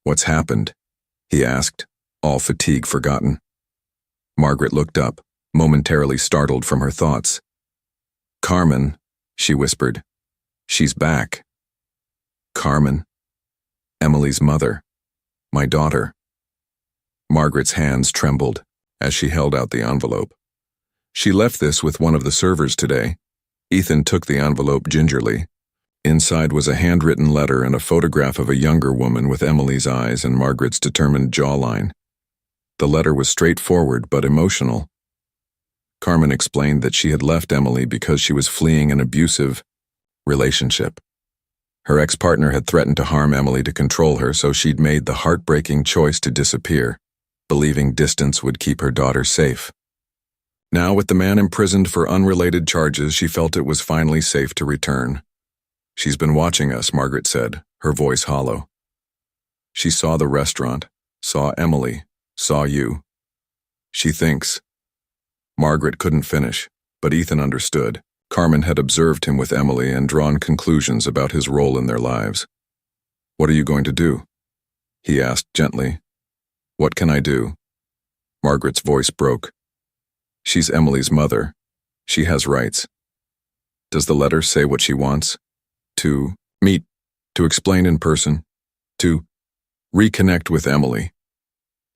A: "What's happened?" he asked, all fatigue forgotten. Margaret looked up, momentarily startled from her thoughts. "Carmen," she whispered. "She's back." "Carmen? Emily's mother. My daughter." Margaret's hands trembled as she held out the envelope. "She left this with one of the servers today." Ethan took the envelope gingerly. Inside was a handwritten letter and a photograph of a younger woman with Emily's eyes and Margaret's determined jawline. The letter was straightforward but emotional. Carmen explained that she had left Emily because she was fleeing an abusive relationship. Her ex-partner had threatened to harm Emily to control her, so she'd made the heartbreaking choice to disappear, believing distance would keep her daughter safe. Now, with the man imprisoned for unrelated charges, she felt it was finally safe to return. "She's been watching us," Margaret said, her voice hollow. "She saw the restaurant, saw Emily, saw you. She thinks." Margaret couldn't finish, but Ethan understood. Carmen had observed him with Emily and drawn conclusions about his role in their lives. "What are you going to do?" he asked gently. "What can I do?" Margaret's voice broke. "She's Emily's mother. She has rights." "Does the letter say what she wants?" "To meet, to explain in person, to reconnect with Emily."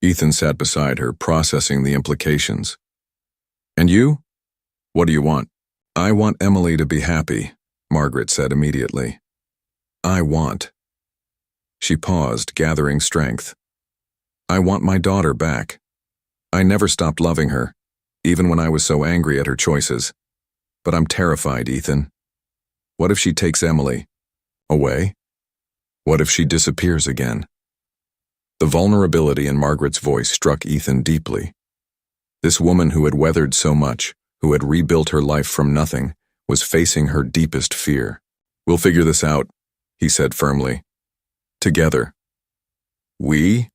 A: Ethan sat beside her, processing the implications. "And you? What do you want?" "I want Emily to be happy," Margaret said immediately. "I want." She paused, gathering strength. "I want my daughter back. I never stopped loving her, even when I was so angry at her choices. But I'm terrified, Ethan. What if she takes Emily away? What if she disappears again?" The vulnerability in Margaret's voice struck Ethan deeply. This woman who had weathered so much, who had rebuilt her life from nothing, was facing her deepest fear. "We'll figure this out," he said firmly. "Together." "We?"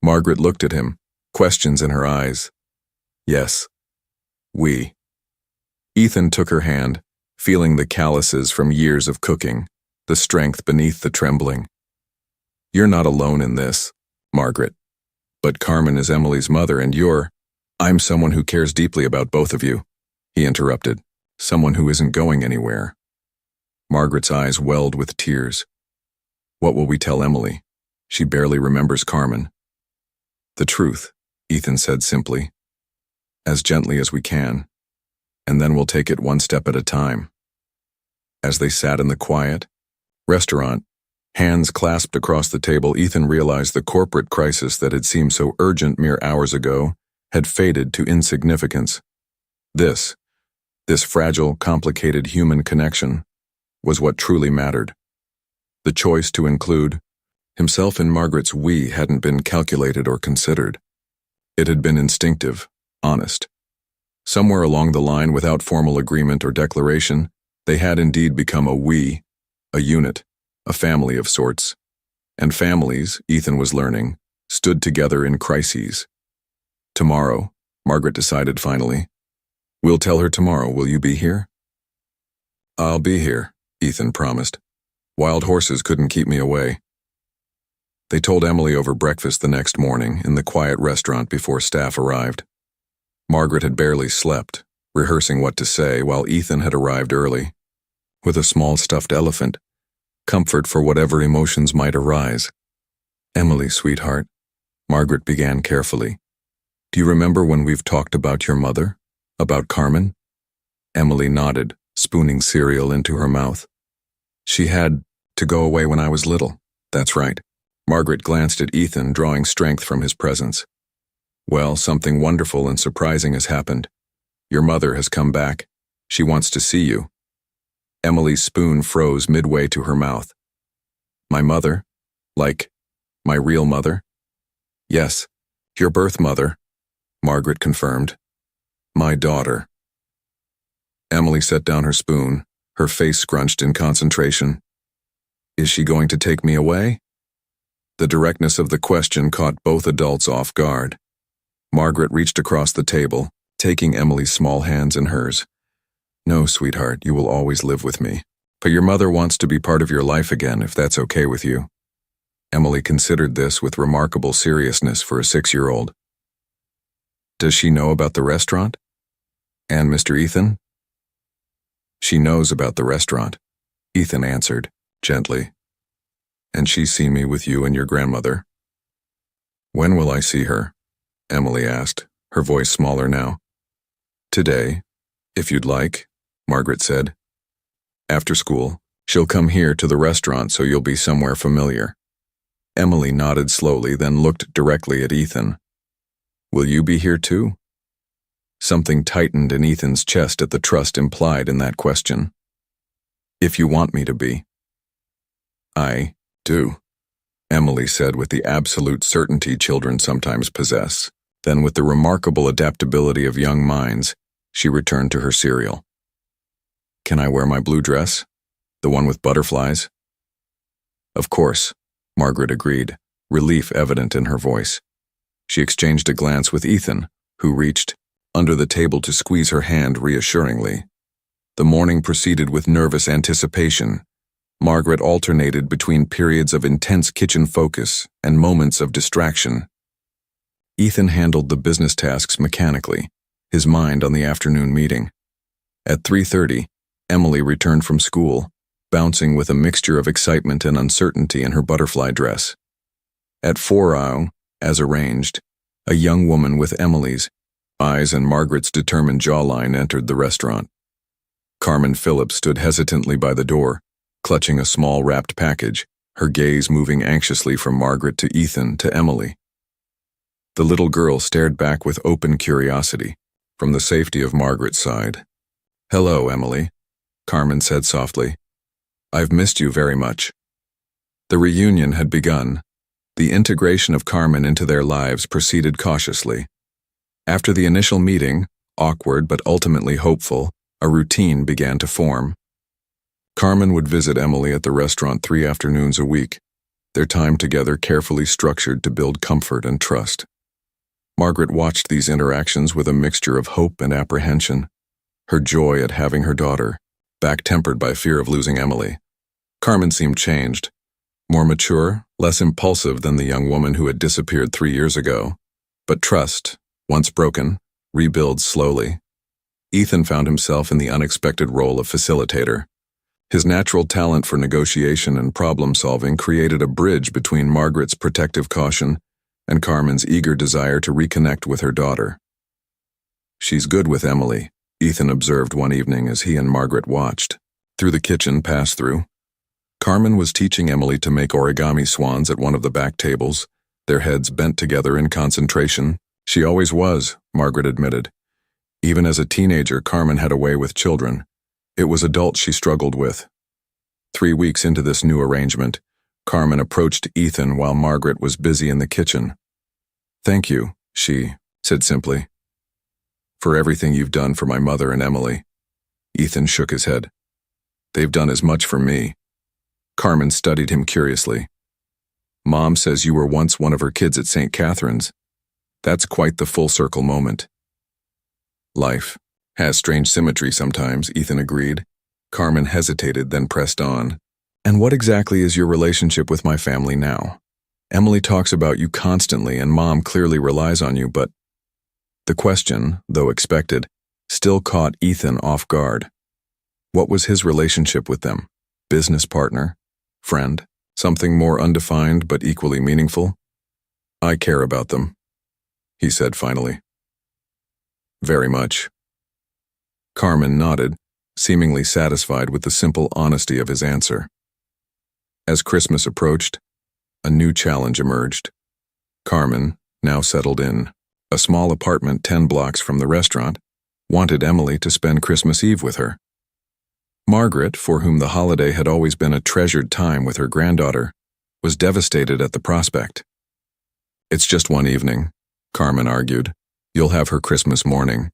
A: Margaret looked at him, questions in her eyes. "Yes, we." Ethan took her hand, feeling the calluses from years of cooking, the strength beneath the trembling. "You're not alone in this, Margaret. But Carmen is Emily's mother and I'm someone who cares deeply about both of you," he interrupted. "Someone who isn't going anywhere." Margaret's eyes welled with tears. "What will we tell Emily? She barely remembers Carmen." "The truth," Ethan said simply. "As gently as we can. And then we'll take it one step at a time." As they sat in the quiet restaurant, hands clasped across the table, Ethan realized the corporate crisis that had seemed so urgent mere hours ago had faded to insignificance. This fragile, complicated human connection was what truly mattered. The choice to include himself in Margaret's "we" hadn't been calculated or considered. It had been instinctive, honest. Somewhere along the line, without formal agreement or declaration, they had indeed become a "we," a unit, a family of sorts. And families, Ethan was learning, stood together in crises. "Tomorrow," Margaret decided finally. "We'll tell her tomorrow. Will you be here?" "I'll be here," Ethan promised. "Wild horses couldn't keep me away." They told Emily over breakfast the next morning in the quiet restaurant before staff arrived. Margaret had barely slept, rehearsing what to say, while Ethan had arrived early, with a small stuffed elephant, comfort for whatever emotions might arise. "Emily, sweetheart," Margaret began carefully. "Do you remember when we've talked about your mother? About Carmen?" Emily nodded, spooning cereal into her mouth. "She had to go away when I was little." "That's right." Margaret glanced at Ethan, drawing strength from his presence. "Well, something wonderful and surprising has happened. Your mother has come back. She wants to see you." Emily's spoon froze midway to her mouth. "My mother? Like, my real mother?" "Yes, your birth mother," Margaret confirmed. "My daughter." Emily set down her spoon, her face scrunched in concentration. "Is she going to take me away?" The directness of the question caught both adults off guard. Margaret reached across the table, taking Emily's small hands in hers. "No, sweetheart, you will always live with me. But your mother wants to be part of your life again, if that's okay with you." Emily considered this with remarkable seriousness for a 6-year-old. "Does she know about the restaurant? And Mr. Ethan?" "She knows about the restaurant," Ethan answered, gently. "And she's seen me with you and your grandmother." "When will I see her?" Emily asked, her voice smaller now. "Today, if you'd like," Margaret said. "After school, she'll come here to the restaurant so you'll be somewhere familiar." Emily nodded slowly, then looked directly at Ethan. "Will you be here too?" Something tightened in Ethan's chest at the trust implied in that question. "If you want me to be." I do, Emily said with the absolute certainty children sometimes possess. Then, with the remarkable adaptability of young minds, she returned to her cereal. Can I wear my blue dress? The one with butterflies? Of course, Margaret agreed, relief evident in her voice. She exchanged a glance with Ethan, who reached under the table to squeeze her hand reassuringly. The morning proceeded with nervous anticipation. Margaret alternated between periods of intense kitchen focus and moments of distraction. Ethan handled the business tasks mechanically, his mind on the afternoon meeting. At 3:30, Emily returned from school, bouncing with a mixture of excitement and uncertainty in her butterfly dress. At 4:00, as arranged, a young woman with Emily's eyes and Margaret's determined jawline entered the restaurant. Carmen Phillips stood hesitantly by the door, clutching a small wrapped package, her gaze moving anxiously from Margaret to Ethan to Emily. The little girl stared back with open curiosity, from the safety of Margaret's side. "Hello, Emily," Carmen said softly. "I've missed you very much." The reunion had begun. The integration of Carmen into their lives proceeded cautiously. After the initial meeting, awkward but ultimately hopeful, a routine began to form. Carmen would visit Emily at the restaurant 3 afternoons a week, their time together carefully structured to build comfort and trust. Margaret watched these interactions with a mixture of hope and apprehension, her joy at having her daughter, back tempered by fear of losing Emily. Carmen seemed changed, more mature, less impulsive than the young woman who had disappeared 3 years ago. But trust, once broken, rebuilds slowly. Ethan found himself in the unexpected role of facilitator. His natural talent for negotiation and problem-solving created a bridge between Margaret's protective caution and Carmen's eager desire to reconnect with her daughter. "She's good with Emily," Ethan observed one evening as he and Margaret watched. Through the kitchen pass-through, Carmen was teaching Emily to make origami swans at one of the back tables, their heads bent together in concentration. "She always was," Margaret admitted. Even as a teenager, Carmen had a way with children. It was adults she struggled with. 3 weeks into this new arrangement, Carmen approached Ethan while Margaret was busy in the kitchen. "Thank you," she said simply, "for everything you've done for my mother and Emily." Ethan shook his head. "They've done as much for me." Carmen studied him curiously. "Mom says you were once one of her kids at St. Catherine's. That's quite the full circle moment." "Life has strange symmetry sometimes," Ethan agreed. Carmen hesitated, then pressed on. "And what exactly is your relationship with my family now? Emily talks about you constantly and Mom clearly relies on you, but..." The question, though expected, still caught Ethan off guard. What was his relationship with them? Business partner? Friend? Something more undefined but equally meaningful? "I care about them," he said finally. "Very much." Carmen nodded, seemingly satisfied with the simple honesty of his answer. As Christmas approached, a new challenge emerged. Carmen, now settled in a small apartment 10 blocks from the restaurant, wanted Emily to spend Christmas Eve with her. Margaret, for whom the holiday had always been a treasured time with her granddaughter, was devastated at the prospect. "It's just one evening," Carmen argued. "You'll have her Christmas morning."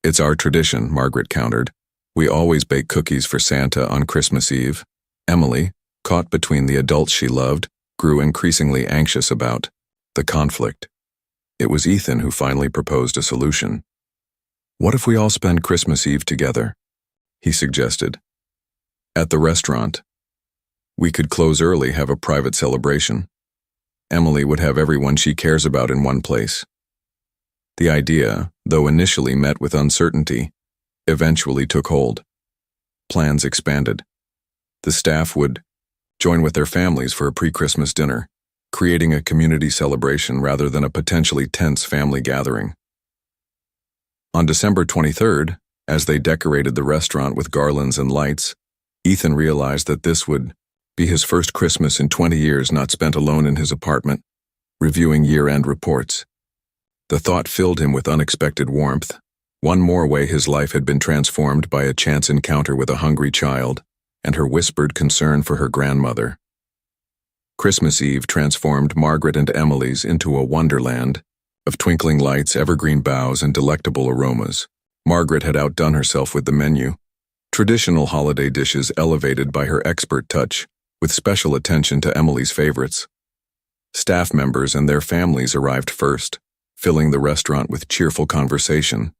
A: "It's our tradition," Margaret countered. "We always bake cookies for Santa on Christmas Eve." Emily, caught between the adults she loved, grew increasingly anxious about the conflict. It was Ethan who finally proposed a solution. "What if we all spend Christmas Eve together?" he suggested. "At the restaurant. We could close early, have a private celebration. Emily would have everyone she cares about in one place." The idea, though initially met with uncertainty, eventually took hold. Plans expanded. The staff would join with their families for a pre-Christmas dinner, creating a community celebration rather than a potentially tense family gathering. On December 23rd, as they decorated the restaurant with garlands and lights, Ethan realized that this would be his first Christmas in 20 years not spent alone in his apartment, reviewing year-end reports. The thought filled him with unexpected warmth. One more way his life had been transformed by a chance encounter with a hungry child and her whispered concern for her grandmother. Christmas Eve transformed Margaret and Emily's into a wonderland of twinkling lights, evergreen boughs, and delectable aromas. Margaret had outdone herself with the menu. Traditional holiday dishes elevated by her expert touch, with special attention to Emily's favorites. Staff members and their families arrived first, filling the restaurant with cheerful conversation.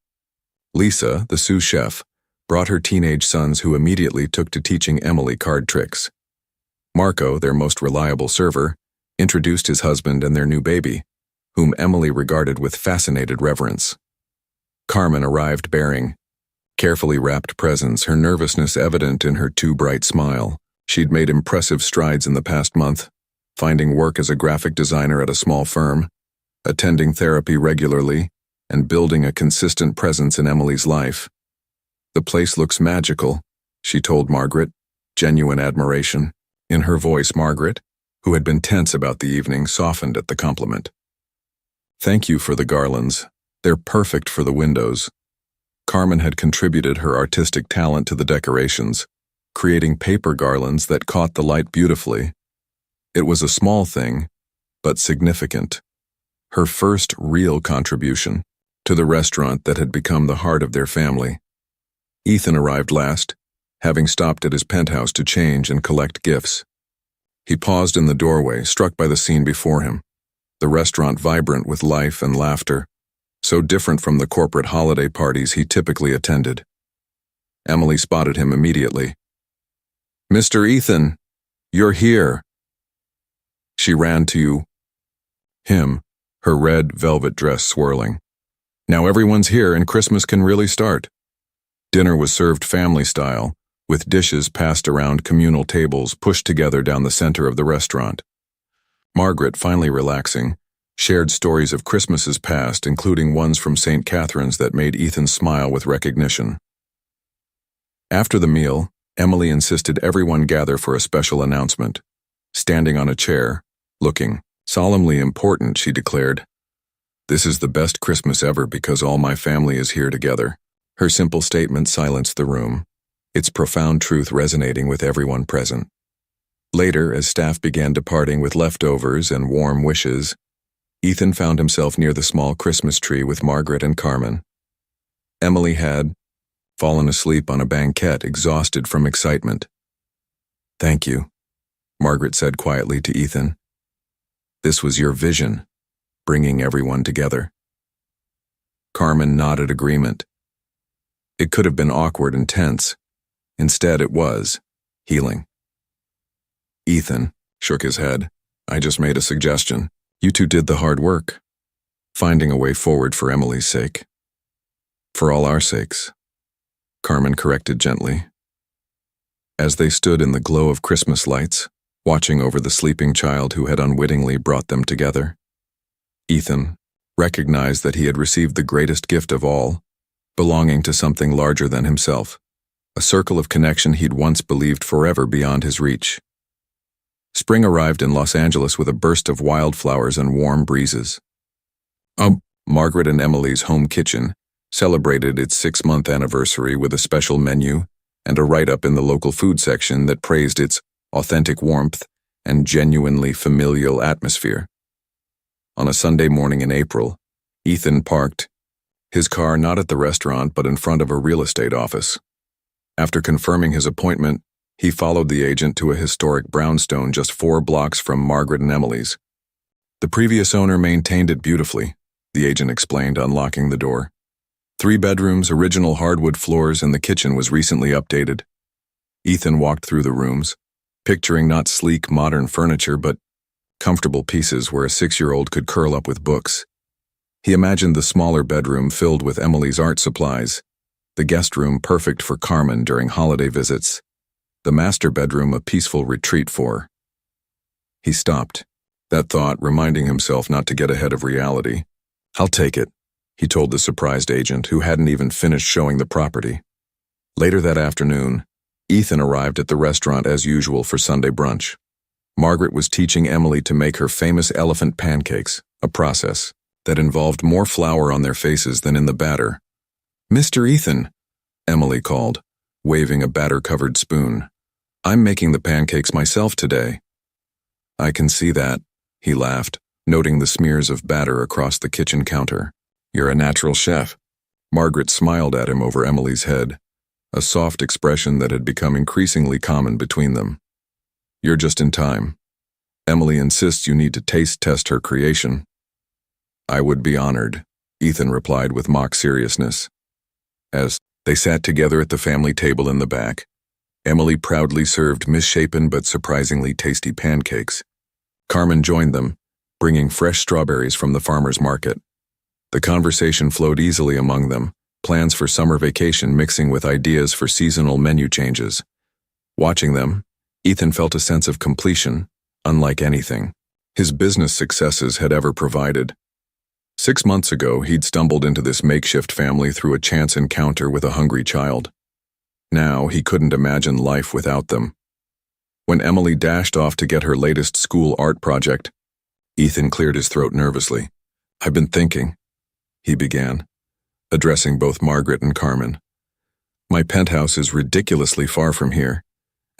A: Lisa, the sous chef, brought her teenage sons who immediately took to teaching Emily card tricks. Marco, their most reliable server, introduced his husband and their new baby, whom Emily regarded with fascinated reverence. Carmen arrived bearing carefully wrapped presents, her nervousness evident in her too bright smile. She'd made impressive strides in the past month, finding work as a graphic designer at a small firm, attending therapy regularly, and building a consistent presence in Emily's life. "The place looks magical," she told Margaret, genuine admiration. In her voice, Margaret, who had been tense about the evening, softened at the compliment. "Thank you for the garlands. They're perfect for the windows." Carmen had contributed her artistic talent to the decorations, creating paper garlands that caught the light beautifully. It was a small thing, but significant. Her first real contribution to the restaurant that had become the heart of their family. Ethan arrived last, having stopped at his penthouse to change and collect gifts. He paused in the doorway, struck by the scene before him. The restaurant vibrant with life and laughter, so different from the corporate holiday parties he typically attended. Emily spotted him immediately. "Mr. Ethan, you're here." She ran to him, her red velvet dress swirling. "Now everyone's here and Christmas can really start." Dinner was served family style, with dishes passed around communal tables pushed together down the center of the restaurant. Margaret, finally relaxing, shared stories of Christmases past, including ones from St. Catherine's that made Ethan smile with recognition. After the meal, Emily insisted everyone gather for a special announcement. Standing on a chair, looking solemnly important, she declared, "This is the best Christmas ever because all my family is here together." Her simple statement silenced the room, its profound truth resonating with everyone present. Later, as staff began departing with leftovers and warm wishes, Ethan found himself near the small Christmas tree with Margaret and Carmen. Emily had fallen asleep on a banquette, exhausted from excitement. "Thank you," Margaret said quietly to Ethan. "This was your vision, bringing everyone together." Carmen nodded agreement. It could have been awkward and tense. Instead, it was healing. Ethan shook his head. "I just made a suggestion. You two did the hard work, finding a way forward for Emily's sake. For all our sakes," Carmen corrected gently. As they stood in the glow of Christmas lights, watching over the sleeping child who had unwittingly brought them together, Ethan recognized that he had received the greatest gift of all, belonging to something larger than himself, a circle of connection he'd once believed forever beyond his reach. Spring arrived in Los Angeles with a burst of wildflowers and warm breezes. Margaret and Emily's home kitchen celebrated its 6-month anniversary with a special menu and a write-up in the local food section that praised its authentic warmth and genuinely familial atmosphere. On a Sunday morning in April, Ethan parked his car not at the restaurant but in front of a real estate office. After confirming his appointment, he followed the agent to a historic brownstone just 4 blocks from Margaret and Emily's. The previous owner maintained it beautifully, the agent explained, unlocking the door. 3 bedrooms, original hardwood floors, and the kitchen was recently updated. Ethan walked through the rooms, picturing not sleek, modern furniture, but comfortable pieces where a 6-year-old could curl up with books. He imagined the smaller bedroom filled with Emily's art supplies, the guest room perfect for Carmen during holiday visits, the master bedroom a peaceful retreat for. He stopped, that thought reminding himself not to get ahead of reality. "I'll take it," he told the surprised agent, who hadn't even finished showing the property. Later that afternoon, Ethan arrived at the restaurant as usual for Sunday brunch. Margaret was teaching Emily to make her famous elephant pancakes, a process that involved more flour on their faces than in the batter. "Mr. Ethan," Emily called, waving a batter-covered spoon. "I'm making the pancakes myself today." I can see that, he laughed, noting the smears of batter across the kitchen counter. You're a natural chef. Margaret smiled at him over Emily's head, a soft expression that had become increasingly common between them. You're just in time. Emily insists you need to taste test her creation. I would be honored, Ethan replied with mock seriousness. As they sat together at the family table in the back, Emily proudly served misshapen but surprisingly tasty pancakes. Carmen joined them, bringing fresh strawberries from the farmer's market. The conversation flowed easily among them, plans for summer vacation mixing with ideas for seasonal menu changes. Watching them, Ethan felt a sense of completion, unlike anything his business successes had ever provided. 6 months ago, he'd stumbled into this makeshift family through a chance encounter with a hungry child. Now, he couldn't imagine life without them. When Emily dashed off to get her latest school art project, Ethan cleared his throat nervously. I've been thinking, he began, addressing both Margaret and Carmen. My penthouse is ridiculously far from here,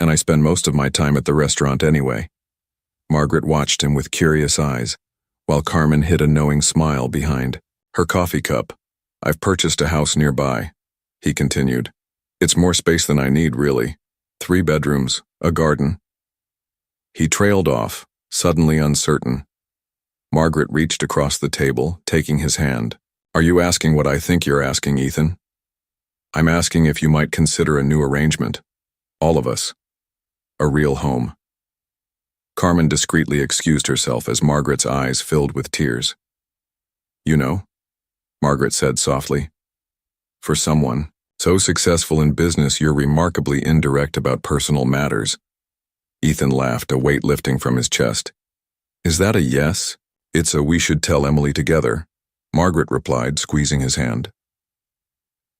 A: and I spend most of my time at the restaurant anyway. Margaret watched him with curious eyes, while Carmen hid a knowing smile behind her coffee cup. I've purchased a house nearby, he continued. It's more space than I need, really. 3 bedrooms, a garden. He trailed off, suddenly uncertain. Margaret reached across the table, taking his hand. Are you asking what I think you're asking, Ethan? I'm asking if you might consider a new arrangement. All of us. A real home. Carmen discreetly excused herself as Margaret's eyes filled with tears. You know, Margaret said softly. For someone so successful in business, you're remarkably indirect about personal matters. Ethan laughed, a weight lifting from his chest. Is that a yes? It's a we should tell Emily together, Margaret replied, squeezing his hand.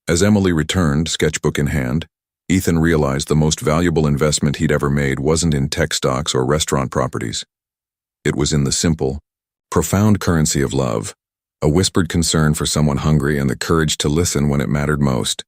A: As Emily returned, sketchbook in hand, Ethan realized the most valuable investment he'd ever made wasn't in tech stocks or restaurant properties. It was in the simple, profound currency of love, a whispered concern for someone hungry and the courage to listen when it mattered most.